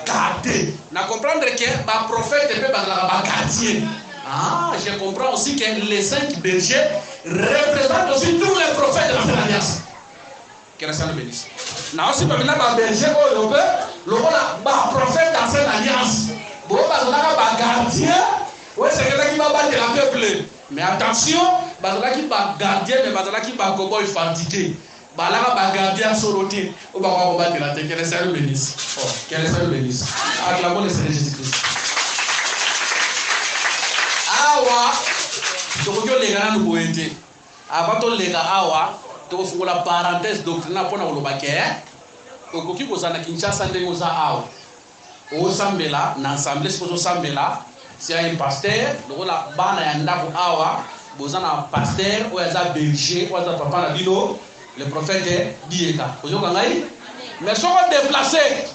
gardé. Na comprendre que ba prophète peut ba gardien. Ah, je comprends aussi que les 5 bergers représentent aussi tous les prophètes de la Alliance. Que le Seigneur bénisse. Now aussi, parmi les bergers, le prophète dans cette alliance. Bon, les gardiens, oui, c'est quelqu'un qui va battre le peuple. Mais attention, les gardiens, mais qui va combattre les fatigués. Les gardiens sont rotés. On va combattre la terre. Que le Seigneur bénisse. Que le Seigneur bénisse. Acclamons le Seigneur Jésus-Christ. Awa tokyo lega na nuboete abato lega awa to fungula parenthèse doctrine pona olobake okoki kozana Kinshasa ndenge oza awa osambela na assemblée sipozo sambela si un pasteur lokola bana ya ndako awa bozana pasteur oyo aza berger oyo aza papa na bino le prophète Bieka ozoka ngai mais soko déplacer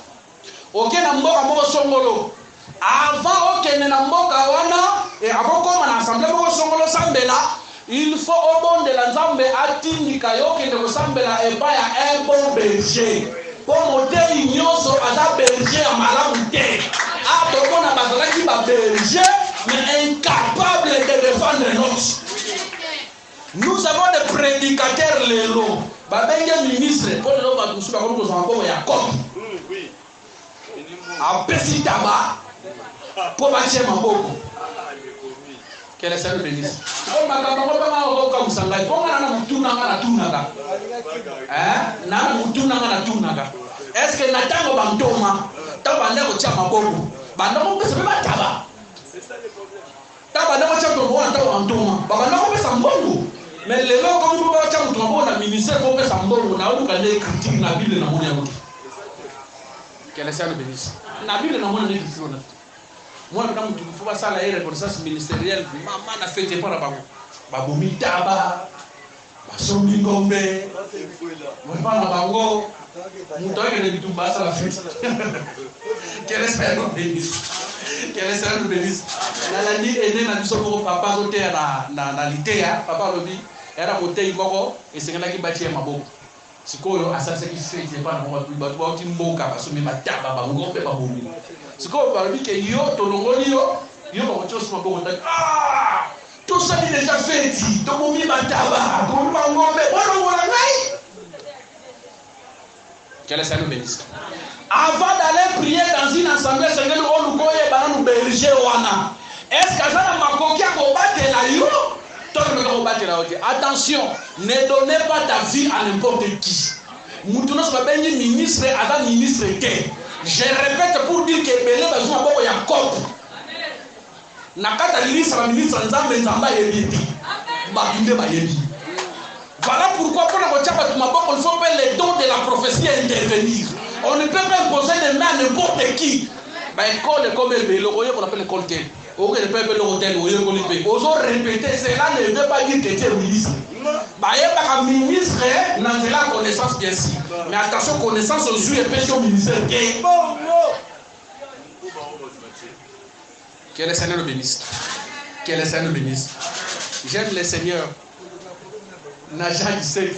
oke na mboka moko songolo avant okende na mboka wana et avant comme na assemblée moko songolo sambela il faut obondela nzambe atindika yo kende ko sambela epa ya un bon berger po moteli nyonso aza berger ya malamu te atokona bazalaki ba berger mais incapable de défendre notre. Nous avons des prédicateurs lelo babenge ministre po lelo ba kusuka ko ko zango ya kopi apesi taba pour bâtir ma boue. Quel est ce que je dis? On m'a dit que on va est-ce que Natango Bantoma, Tabanda au Chamabou, Bandamo peut se mettre là-bas. Tabanda au Chamabou, Babano peut s'en bon. Mais les gens comme vous avez un tombeau, la ministère peut s'en bon, on a eu qu'à les critiquer la Bible dans mon époque. Quel est ce que je dis? La Bible dans mon époque. Moi, quand je fais ça, la reconnaissance ministérielle, maman n'a fait pas la banque. Baboumi Taba, Basombi Gombe, moi, la bango, mon temps est tout bas à la fête. Quel espère nous bénisse? Quel espère nous bénisse? La nuit est née dans le papa côté na litéa, papa Robi, elle a côté Igoro, et c'est là qui bâtit ma boue. Sikoyo asasa ki fait pas na watu ba timboka basumi mataba ba ngombe ba bomi sikoyo ba bike yo tolongoli yo ba kocho suma bongo ah tout ça est déjà fait to bomi mataba to ba ngombe wala ngai. Quel est le bénisse? Avant d'aller prier dans une assemblée sengeli olukoye bana nu berger wana est-ce que ça na makoki ko batela yo? Attention, ne donnez pas ta vie à n'importe qui. Moutouna soit bien ministre, avant ministre. Je répète pour dire que Belé va jouer un bon Yacob. Nakata ministre, ministre, Nzambe, Nzamba, Yebi. Babinde, Bayebi. Voilà pourquoi pour la il faut faire les dons de la prophétie et intervenir. On ne peut pas imposer des mains à n'importe qui. École comme le qu'on appelle l'école T. Ok, le peuple le hôtel, osons répéter, cela ne veut pas dire que tu es ministre. Un ministre n'a la connaissance bien sûr. Mais attention, connaissance aux yeux et péché au ministère. Quel est le Seigneur le bénisse? Quel est le Seigneur le bénisse? J'aime le Seigneur. Naja 17.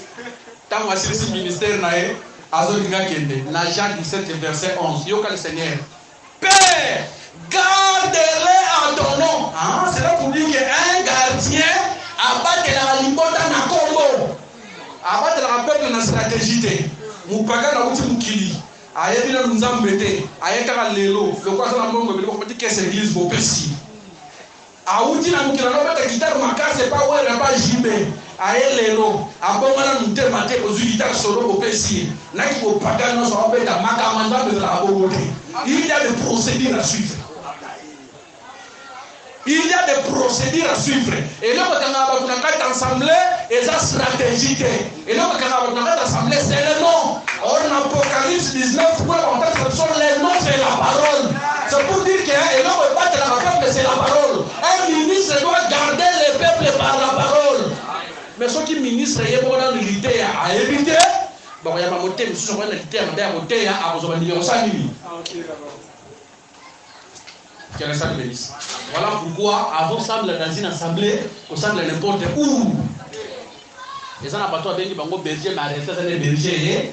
Tant que ce ministère nae, Azolinga Kende. Naja 17 verset 11. Yoka le Seigneur. Père, garde-les en ton nom. Ah, c'est là pour dire qu'un gardien abat la limbota na Congo. Abat la peuple na stratégie. Moupaka na uti mukili. ayebi na nzambe te ayekaka lelo lokola aza na mbongo ebele bakobati kese église bopesi auti na mokili anobeta gitare makasi epa were epa jibe aye lelo abongana motema te kozwi gitare solo bopesi naki bopagani nyonso abobeta makambo nzambe ezalaka bongo te. Il y a des procédures à suivre. Il y a des procédures à suivre. Et là, quand on a assemblée, et ça stratégique. Et là, quand on a assemblée, c'est le nom. Or, en Apocalypse 19, pour la ce sont les noms, c'est la parole. C'est pour dire que, et là, on va battre la peuple, c'est la parole. Un ministre doit garder le peuple par la parole. Mais ceux qui ministrent, il y a beaucoup d'habilité à éviter. Bon, il y a ma moté, mais si on a l'habilité à moté, à vous numéro 5 000. Quel est ça le bénisse? Voilà pourquoi, avant semble dans une assemblée, on semble n'importe où. Et ça n'a pas toi bien dit, bango berger, mais arrêtez, ça n'est berger.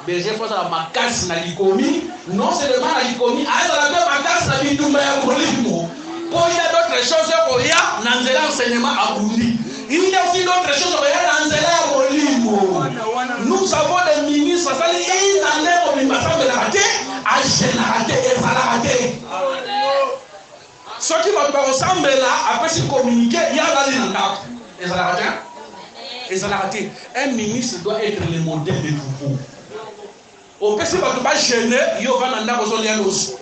Berger, faut ça la macasse na likomi. Non seulement la likomi, ah, ça la même macasse na bitumba ya kolimo. Pour il y a d'autres choses, il y a nanzela enseignement à Burundi. Il y a aussi d'autres choses, il y a nanzela à Molimo. Nous avons des ministres, ça dit, il y a un ministre de la raté, à génératé, et ça la raté. Ceux qui vont ressembler là, après se communiquer, il y a la ligne. Et ça la raté. Et ça la raté. Un ministre doit être le modèle de troupeau. Au PC, on ne pas gêner, il y aura un an aux olianos.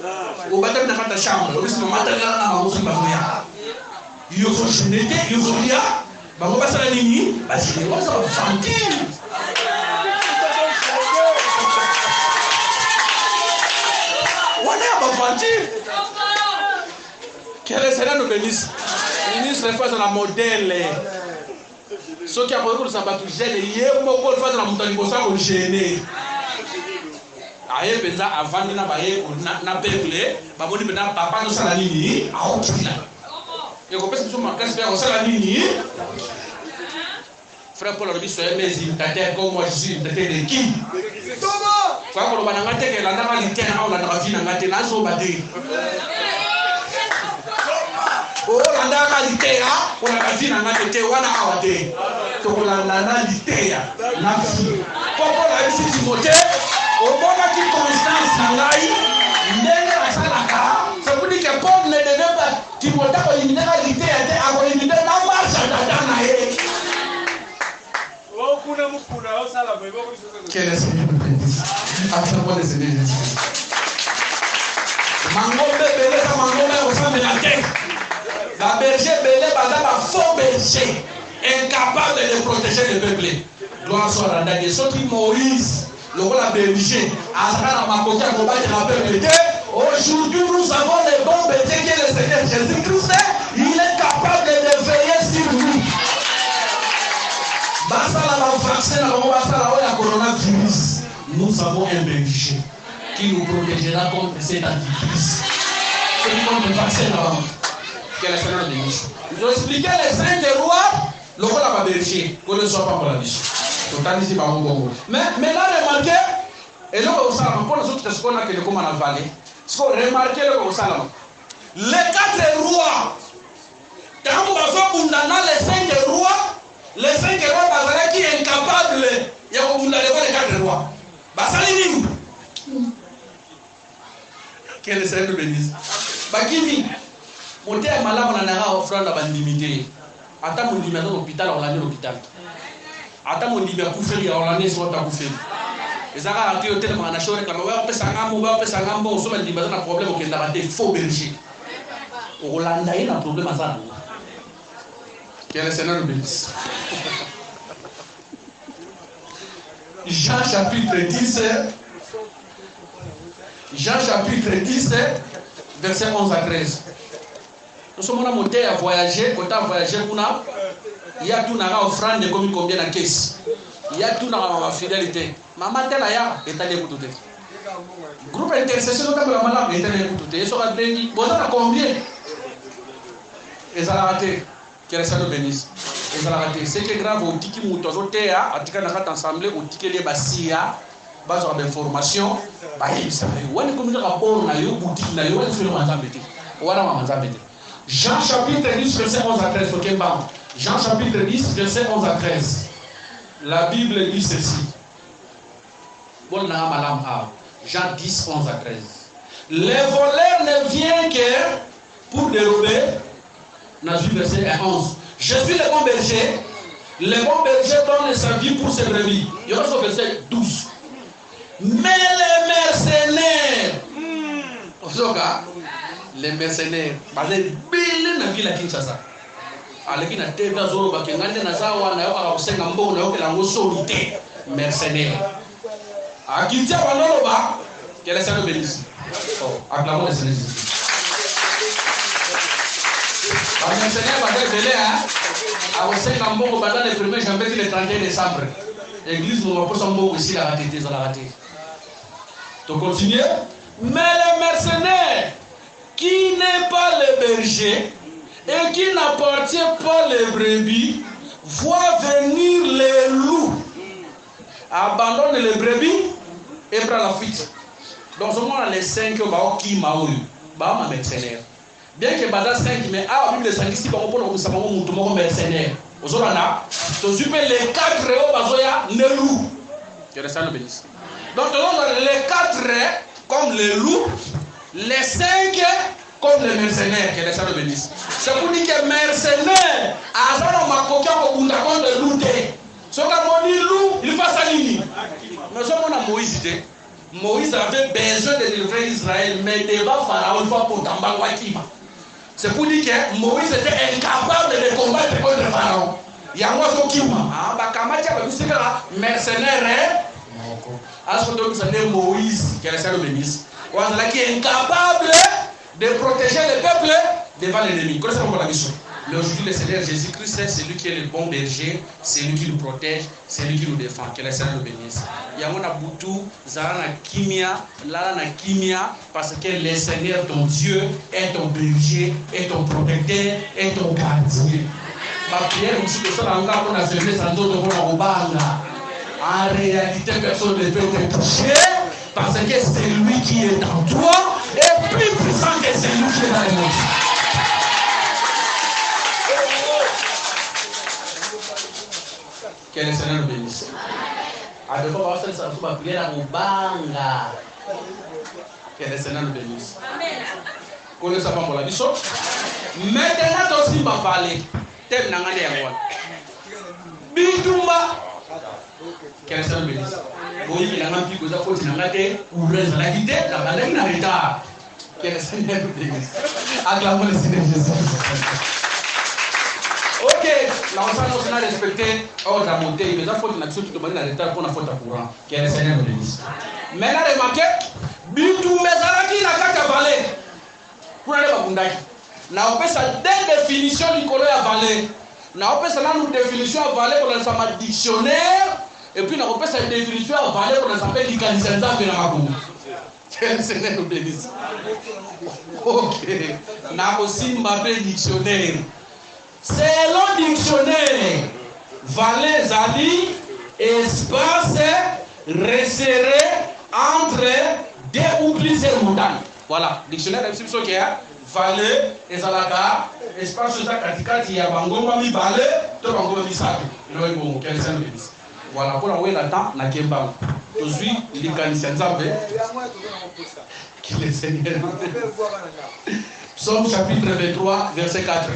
Au baptême de la chambre, au PC, on va matériel à la maison. Il y aura gêné, il y aura rien. On va passer la ligne, parce qu'il y aura gentil. On est à gentil. Quel est cela nous bénisse? Le ministre est fait dans la modèle. Ceux qui ont beaucoup de sabatou gêné, il y a beaucoup de fois dans la montagne pour ça qu'on gêne. Aye penza avant na baye na peuple ba boni bena papa no sala nini a okila et ko pesa suma kasi ba sala nini frère Paul Robi soye mes imitateurs comme moi je suis imitateur de qui Thomas kwa ko bana ngate ke landa ka litena au landa ka vina ngate na so bate o landa ka litena o landa ka vina ngate te wana awate to ko landa na litena na fi papa la bisi Timothée au moment qui Constance Nangaï, c'est pour dire que Paul ne devait pas Timothée pour éliminer la réalité, à éliminer la marche à Danae. Quel est ce que vous après les aider. Mango bébé, ça mango au sein de la tête. La berger belé, la faux berger, incapable de protéger le peuple. Gloire soit à la Dieu. Sauf Moïse. Le rôle a berger, aujourd'hui nous avons les bons bergers qui est le Seigneur Jésus-Christ. Il est capable de veiller sur nous. Nous avons un berger qui nous protégera contre cet antichrist. C'est comme le vaccin avant. Quel est le Seigneur de Dieu? Ils ont expliqué les 5 rois, le rôle a berger, qu'on ne soit pas pour la vie. Mais là, remarquez, et là, pour les autres, ce qu'on a que le comment la vallée, ce qu'on remarque, les 4 rois, quand on va faire les 5 rois, les 5 rois, qui est incapable, il y a les 4 rois. Basalini, quel est le Seigneur bénisse? Bakimi, monter à malade, on en a offert la bandimité. Attends, mon numéro d'hôpital, on l'a mis à l'hôpital. Ata mon libère couvrir ya olane so ta couvrir ezaka ati hotel ma na shore kama wa pesa ngambo so ba libère na problème au kenda raté faux berger o Holanda ina problème sana. Quel est le Seigneur bénisse? Jean chapitre 10 verset 11 à 13. Nous sommes montés à voyager, quand on a voyagé, il y a tout dans offrande comme combien de caisses. Il y a tout dans la fidélité. Maman telle aya est allée pour tout. Groupe intercession comme la malade est allée pour tout. Et ça va dire bon ça combien? Et ça l'a raté. Que le Seigneur bénisse. Et ça l'a raté. C'est que grave au tiki mutozo tea, atika na kat ensemble au tiki les basia, base d'information, ba yisa. Wani comme rapport na yo boutique na yo wani fait manzambete. Wana manzambete. Jean chapitre 10 verset 11 à 13 OK bam. Jean chapitre 10, verset 11 à 13. La Bible dit ceci. Bon, Jean 10, 11 à 13. Les voleurs ne viennent que pour dérober. Dans le verset 11. Je suis le bon berger. Le bon berger donne sa vie pour ses brebis. Il y aura au verset 12. Mais les mercenaires, les mercenaires, mercenaires. À qui tient que le Seigneur bénisse. Acclamons le Seigneur Jésus. Les mercenaires vont être belés, à au sein d'Ambongo, pendant le 1er janvier et le 31 décembre. L'église nous va pour son beau aussi la rater, ils ont la raté. Tu continues. Mais les mercenaires qui n'est pas le berger et qui n'appartient pas les brebis voient venir les loups, abandonne les brebis et prend la fuite. Donc, ce moment, les 5 qui m'ont mercenaires. Bien que Bada 5, mais à la 5 ici, on peut nous mercenaires. Aux autres, les 4 bazoya ne louent. Que le Seigneur bénisse. Donc, les 4 comme les loups, les 5 comme les mercenaires. Que le Seigneur bénisse. C'est pour dire que mercenaires, à ça, on m'a coqué au bout de louter. Ce qu'on a dit loup, il fait sa ligne. Nous sommes à Moïse. Moïse avait besoin de délivrer Israël, mais devant Pharaon, il faut pour Tambangwakima. C'est pour dire que Moïse était incapable de combattre contre Pharaon. Il y a un oiseau qui m'a. Mercenaire. À ce que Moïse, qui est le Seigneur bénisse, qui est incapable de protéger le peuple devant l'ennemi. Connaissez-vous la mission? Mais aujourd'hui, le Seigneur Jésus-Christ, c'est lui qui est le bon berger, c'est lui qui nous protège, c'est lui qui nous défend. Que le Seigneur nous bénisse. Il y a un boutou, Zarana Kimia, Lana Kimia, parce que le Seigneur, ton Dieu, est ton berger, est ton protecteur, est ton gardien. Ma prière aussi, que ça, encore pour la service, en réalité, personne ne peut te toucher, parce que c'est lui qui est en toi, et plus puissant que c'est lui qui est dans le monde. Que le Seigneur nous bénisse. Que le Seigneur nous bénisse. Connaissez pas pour la mission. Maintenant aussi ma parler. Thème n'angane yangwa. Bitumba. Que le Seigneur nous bénisse. Boyi qui n'angane plus que ça faut n'angane ou reste la guide la balade n'a retard. Que le Seigneur nous bénisse. Acclamons le Seigneur Jésus. Ok, là on a respecté ordre à monter, mais il faut une action qui demande la retard pour la faute à courant. Que le Seigneur nous bénisse. Maintenant, remarquez, Bitou Mezalaki n'a qu'à cavaler. Pour aller à Bundaki. N'a pas sa définition du colloque à valer. N'a pas sa définition à valer pour le dictionnaire. Et puis n'a pas sa définition à valer pour le s'appelle l'icalisation de la Maboum. Que le Seigneur nous bénisse. Ok, n'a aussi Mbappé dictionnaire. Selon dictionnaire, valet zali, espace resserré entre deux ou plusieurs montagnes. Voilà, dictionnaire de ce qui est valet et zalaka, espace de katikati ya bangoma mi valet, to bangoma mi sato. Non il bon, quel sens bénisse. Voilà, pour envoyer la temps na kemba. Aujourd'hui, il est canissant zambe. Que le Seigneur. Psaume chapitre 23, verset 4.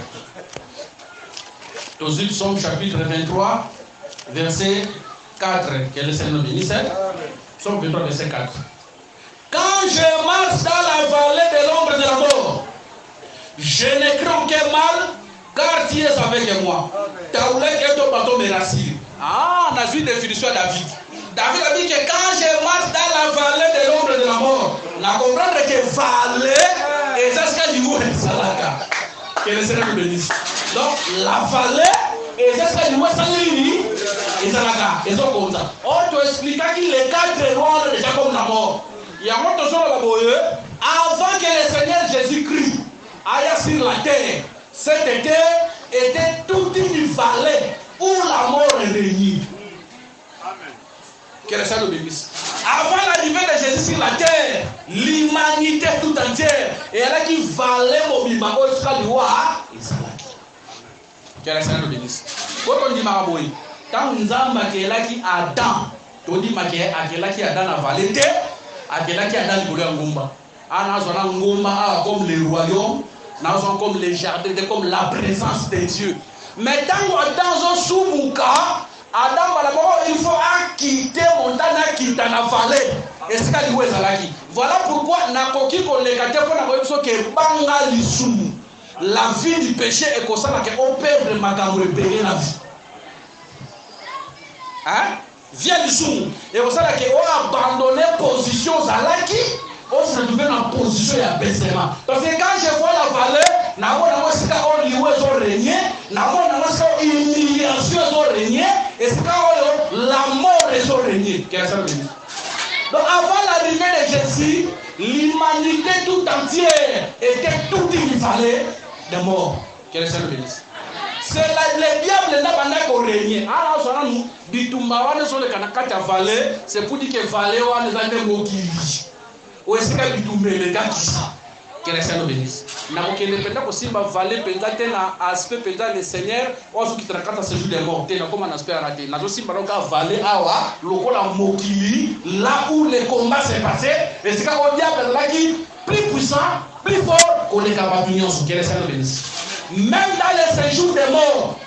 Aujourd'hui, Psaume chapitre 23, verset 4. Que le Seigneur bénisse. Psaume 23, verset 4. Quand je marche dans la vallée de l'ombre de la mort, je ne crains aucun mal, car tu es avec moi. Ta oulette et ton bâton me rassurent. Ah, on a vu la définition de David. David a dit que quand je marche dans la vallée de l'ombre de la mort, on a compris que vallée, et c'est ce que je vous dis. Que le Seigneur nous bénisse. Donc, la vallée, et c'est ce que je vous dis. Et ça là, et ça comme ça. On te explique que les 4 rois sont déjà comme la mort. Il y a un autre chose avant que le Seigneur Jésus-Christ aille sur la terre, cette terre était toute une vallée où la mort est régnée. Amen. Que le Seigneur nous bénisse. Avant l'arrivée de Jésus sur la terre, l'humanité tout entière, et elle a qui valait mon bimba au Israël. Que le Seigneur nous bénisse. Quand on dit Maraboui, quand on dit Adam, on dit Adam a valé. akelaki ada likolo ya ngomba anazwa na ngomba comme les royaumes nazwa comme les jardins comme la présence de Dieu mais tango adanzo sumuka Adam d'abord il faut quitter montagne quitter la vallée et c'est quand il ezalaki voilà pourquoi nakoki koleka te pona koyebiso ke banga lisumu la vie du péché est comme ça qu'on perd le makambo repéré la vie hein vient lisumu et comme ça qu'on abandonné position zalaki on se retrouve dans position ya baissement parce que quand je vois la vallée naona moi c'est quand on liwe zo régner naona moi c'est humiliation zo régner et c'est quand la mort est zo régner qu'est-ce que ça veut dire donc avant l'arrivée de Jésus l'humanité tout entière était tout une vallée de mort qu'est-ce que ça veut dire c'est le diable n'a pas qu'on régner alors ça nous bitumba wana so le kanakata vallée c'est pour dire que vallée wana zande mokili ou est-ce que bitumbe gars qui ça que le Seigneur bénisse na kokende penda ko simba vallée penza te na aspect penza le Seigneur ozo ki trakata ce jour de mort te na comme un aspect raté na zo simba donc vallée awa lokola mokili là où le combat s'est passé et c'est quand on diable là qui plus puissant plus fort qu'on est capable d'union que le Seigneur bénisse même dans les séjours de mort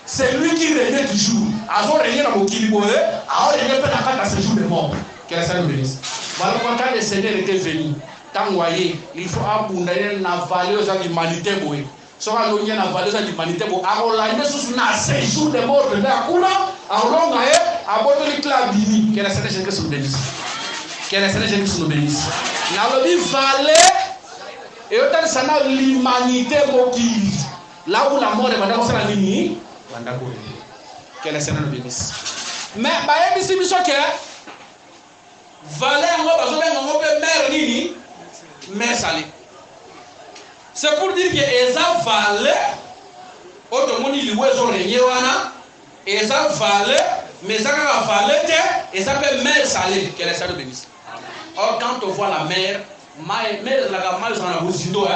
c'est lui qui règne toujours azo régner na mokili boye a régner pe na kata ce jour de mort que le Seigneur bénisse voilà pourquoi quand le Seigneur était venu tangoye il faut abonder na valeur de l'humanité boy so ka lonye na valeur de l'humanité bo arolande sous na séjour de mort de la kuna arolonga aboto li klabini que la Seigneur Jésus nous bénisse que la Seigneur Jésus nous bénisse na lobi valeur et autant ça na l'humanité mokili là où la mort est banda ko sala nini banda ko que la Seigneur nous bénisse mais ba yebisi biso ke valeur ngo bazobenga ngo be mère nini mais salé c'est pour dire que eza valé otomoni liwezo renye wana eza valé mais ça ka valé te eza pe mer salé que les saints bénissent or quand on voit la mer la gamal ça na buzindo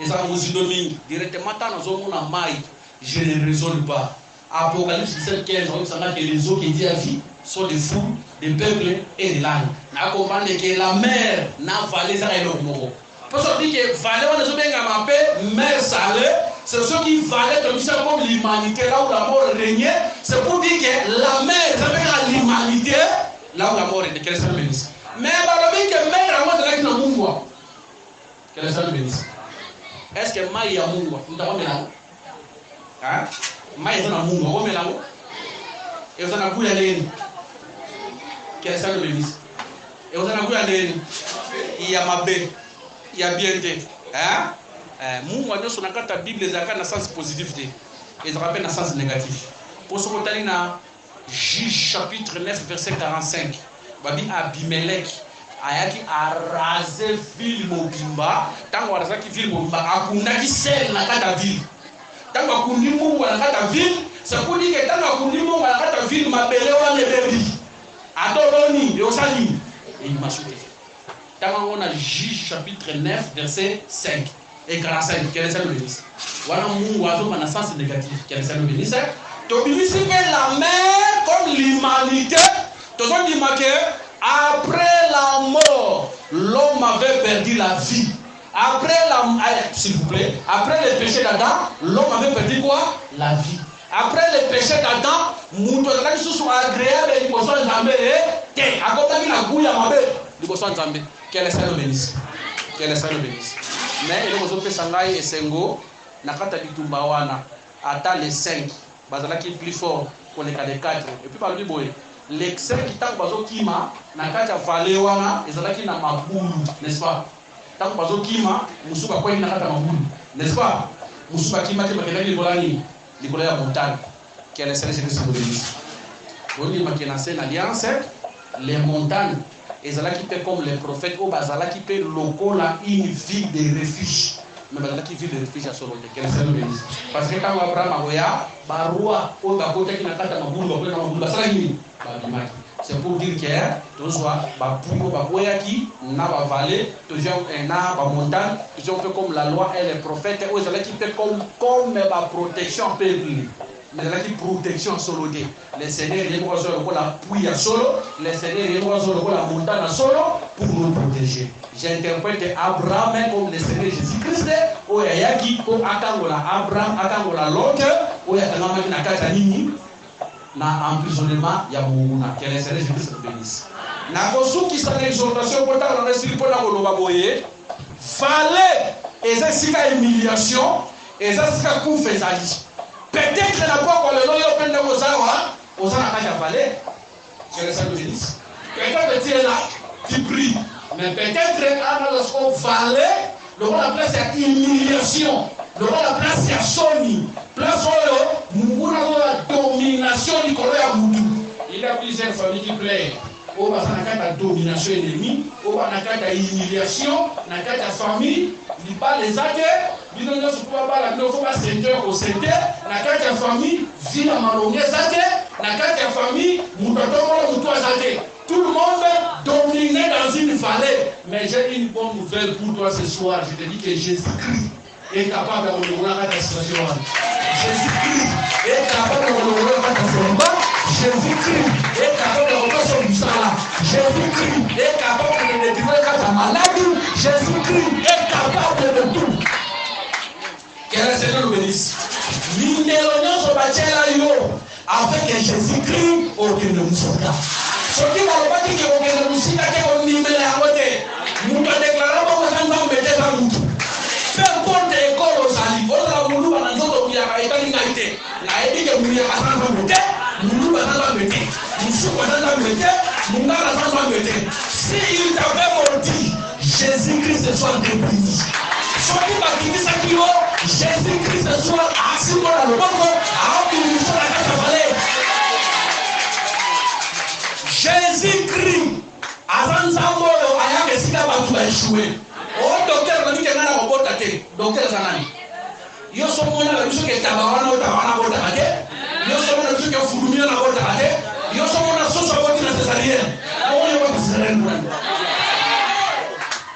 eza buzindo mingi directement tant nous on a mai je ne raisonne pas Apocalypse 7:15 on s'en a que les eaux qui disent à vie sont des fous des peuples et des langues na comprendre que la mer na valé ça est l'homme parce qu'on dit que valé on est bien appelé mer salée c'est ceux qui valaient comme l'humanité là où la mort régnait c'est pour dire que la mer ça veut dire l'humanité là où la mort est quel est le bénisse mais balobi que mer à moi de là qui na mungwa quel est le bénisse est-ce que mai ya mungwa ndako melango hein mai za na mungwa ko melango et ça na kuya leni quel est le bénisse et ça na kuya leni il y a mabe il y a bien été hein mungu nyoso na kata bible ezaka na sens positif te ezaka pe na sens négatif pour ce kotali na Juge chapitre 9 verset 45 babi Abimelech ayaki araser ville mobimba tango arazaki ville mobimba akundaki sel na kata ville tango akundi mungu na kata ville c'est pour dire que tango akundi mungu na kata ville mabele wana lebebi adoloni yosali et il m'a shooté. On a Juge chapitre 9 verset 5 et 45 quel est ça le bénisse voilà mon oiseau dans sens négatif quel est ça le bénisse to bénisse la mer comme l'humanité to son dit que après la mort l'homme avait perdu la vie après la s'il vous plaît après le péché d'Adam l'homme avait perdu quoi la vie après le péché d'Adam muto la qui soit agréable et poisson nzambe te akotaki na kuya mabe liboso nzambe quel est ça le bénisse quel est ça le bénisse mais il faut que sangai et sengo nakata bitumba wana ata les 5 bazalaki plus fort que les 4 et puis par lui boy les 5 qui tango bazo kima nakata vale wana ezalaki na mabulu n'est-ce pas tango bazo kima musuka kwa nakata mabulu n'est-ce pas musuka kima te bakela libolani libola ya montagne quel est ça le bénisse on dit makena c'est une alliance les montagnes ezalaki pe comme les prophètes au bazalaki pe lokola une ville de refuge mais bazalaki ville de refuge à solo quel est le bénisse parce que quand Abraham akoya barua o bakotaki na kata mabulu bakotaki na mabulu basala nini babimaki c'est pour dire que tozwa bapuko bakoyaki na ba vallée toujours na ba montagne toujours peu comme la loi et les prophètes o ezalaki pe comme ba protection peuple mais la protection solo de les seigneurs ils vont sur la pluie à solo les seigneurs ils vont sur la montagne à solo pour nous protéger. J'interprète Abraham comme le Seigneur Jésus-Christ ou yaki ko akangola Abraham akangola l'autre ou yakanga na kata nini na emprisonnement ya munguna que le Seigneur Jésus-Christ bénisse. Na kosuki sa exhortation pour ta na siri pour na koloba boye fallait ezasika humiliation ezasika kufezali. Peut-être la fois qu'on le nom yo pende ozawa ozana kaya fallait que le Seigneur bénisse. Peut-être tu es là tu pries mais peut-être lorsqu'on fallait le roi la place c'est humiliation le roi la place c'est soni place où munguna la domination du colère à Moudou. Il y a plusieurs familles qui plaident au bas na domination ennemie au bas na humiliation na kata famille il pas les actes bino nyonso po ba la bino faut pas secteur au secteur na kata famille vina malonge zate na kata famille mutoto muto azate tout le monde dominé dans une vallée. Mais j'ai une bonne nouvelle pour toi ce soir. Je te dis que Jésus-Christ est capable de relever ta situation. Jésus-Christ est capable de relever ta situation. Jésus-Christ est capable de relever son musala. Jésus-Christ est capable de délivrer ta maladie. Jésus-Christ est capable de tout. Que le Seigneur nous bénisse. Nous n'allons sur la yo avec Jésus-Christ aucun de nous sera. Soki balobaki ke okende musika te ondimela yango te mutu adeklara bango za nzambe te za mutu peu importe ekolo ozali ozala muluba na nzoto okuyaka etali ngai te nayebi ke muliyaka za nzambe te muluba za nzambe te musuku za nzambe te mungala za nzambe te. Si il t'avait maudit Jésus-Christ ce soir te bénit. Soki bakimisaki yo Jésus-Christ ce soir asimbola loboko aokimisala kata vale. Jésus-Christ, avant Zambolo, ayant que si la batou a échoué. Oh, docteur, on dit que n'a pas de docteur Zanani. Yo sommes mon ami, je suis tabawana ou tabawana ou tabate. Yo sommes mon ami, je suis fourmi ou tabate. Yo sommes mon ami, je suis césarienne. On est pas césarienne.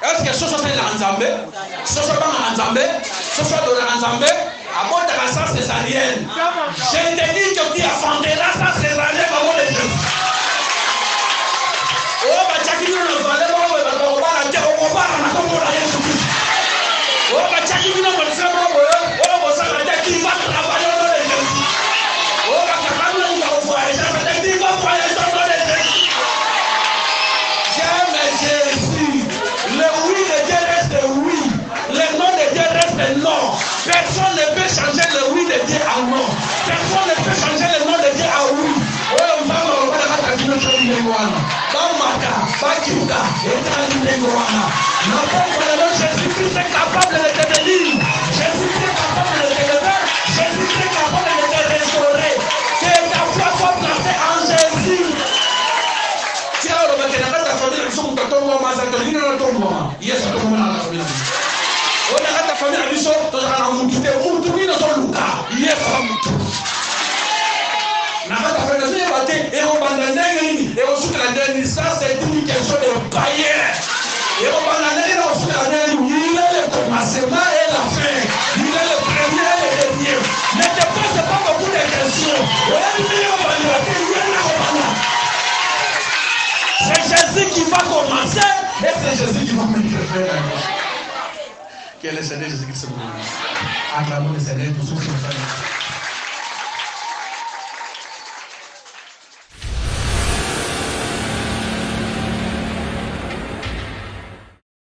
Est-ce que ce soit l'ensemble, ce soit pas l'ensemble, ce soit de l'ensemble, à bord de la sang césarienne. Je te dis que tu affronteras sa césarienne avant les deux. Oh, bah, Jackie, nous ne valons pas, on va la terre, on va la tombe de Jésus-Christ. Oh, bah, Jackie, nous ne valons pas, on va la terre qui va travailler dans les Jésus. Oh, bah, Jackie, nous va voyager, ça veut dire qu'il va voyager dans les Jésus. J'aime Jésus. Le oui de Dieu reste oui. Le non de Dieu reste non. Personne ne peut changer le oui de Dieu à non. Personne ne peut changer le non de Dieu à oui. Oh, on va la Bakiuka, Jésus-Christ est capable de te bénir. Jésus-Christ est capable de te lever. Jésus-Christ est capable de te restaurer. Que ta foi soit placée en Jésus. Tiens, on va te dire ta famille, ils sont dans ton moment, ça te dit dans ton moment. Yes, ça te moment dans la famille. On a ta famille, ils sont dans la mouture. Mouture, ils sont Lucas. Yes, ça va mouture. Nakata federation bate et on bandandenge et on soute la dernière ça c'est une question de païen et on bandandenge et on soute la dernière il est le commencement et la fin il est le premier et le dernier ne te pose pas beaucoup de questions c'est Jésus qui va commencer et c'est Jésus qui va finir. Que le Seigneur Jésus-Christ se bénisse. Acclamons le Seigneur pour son frère.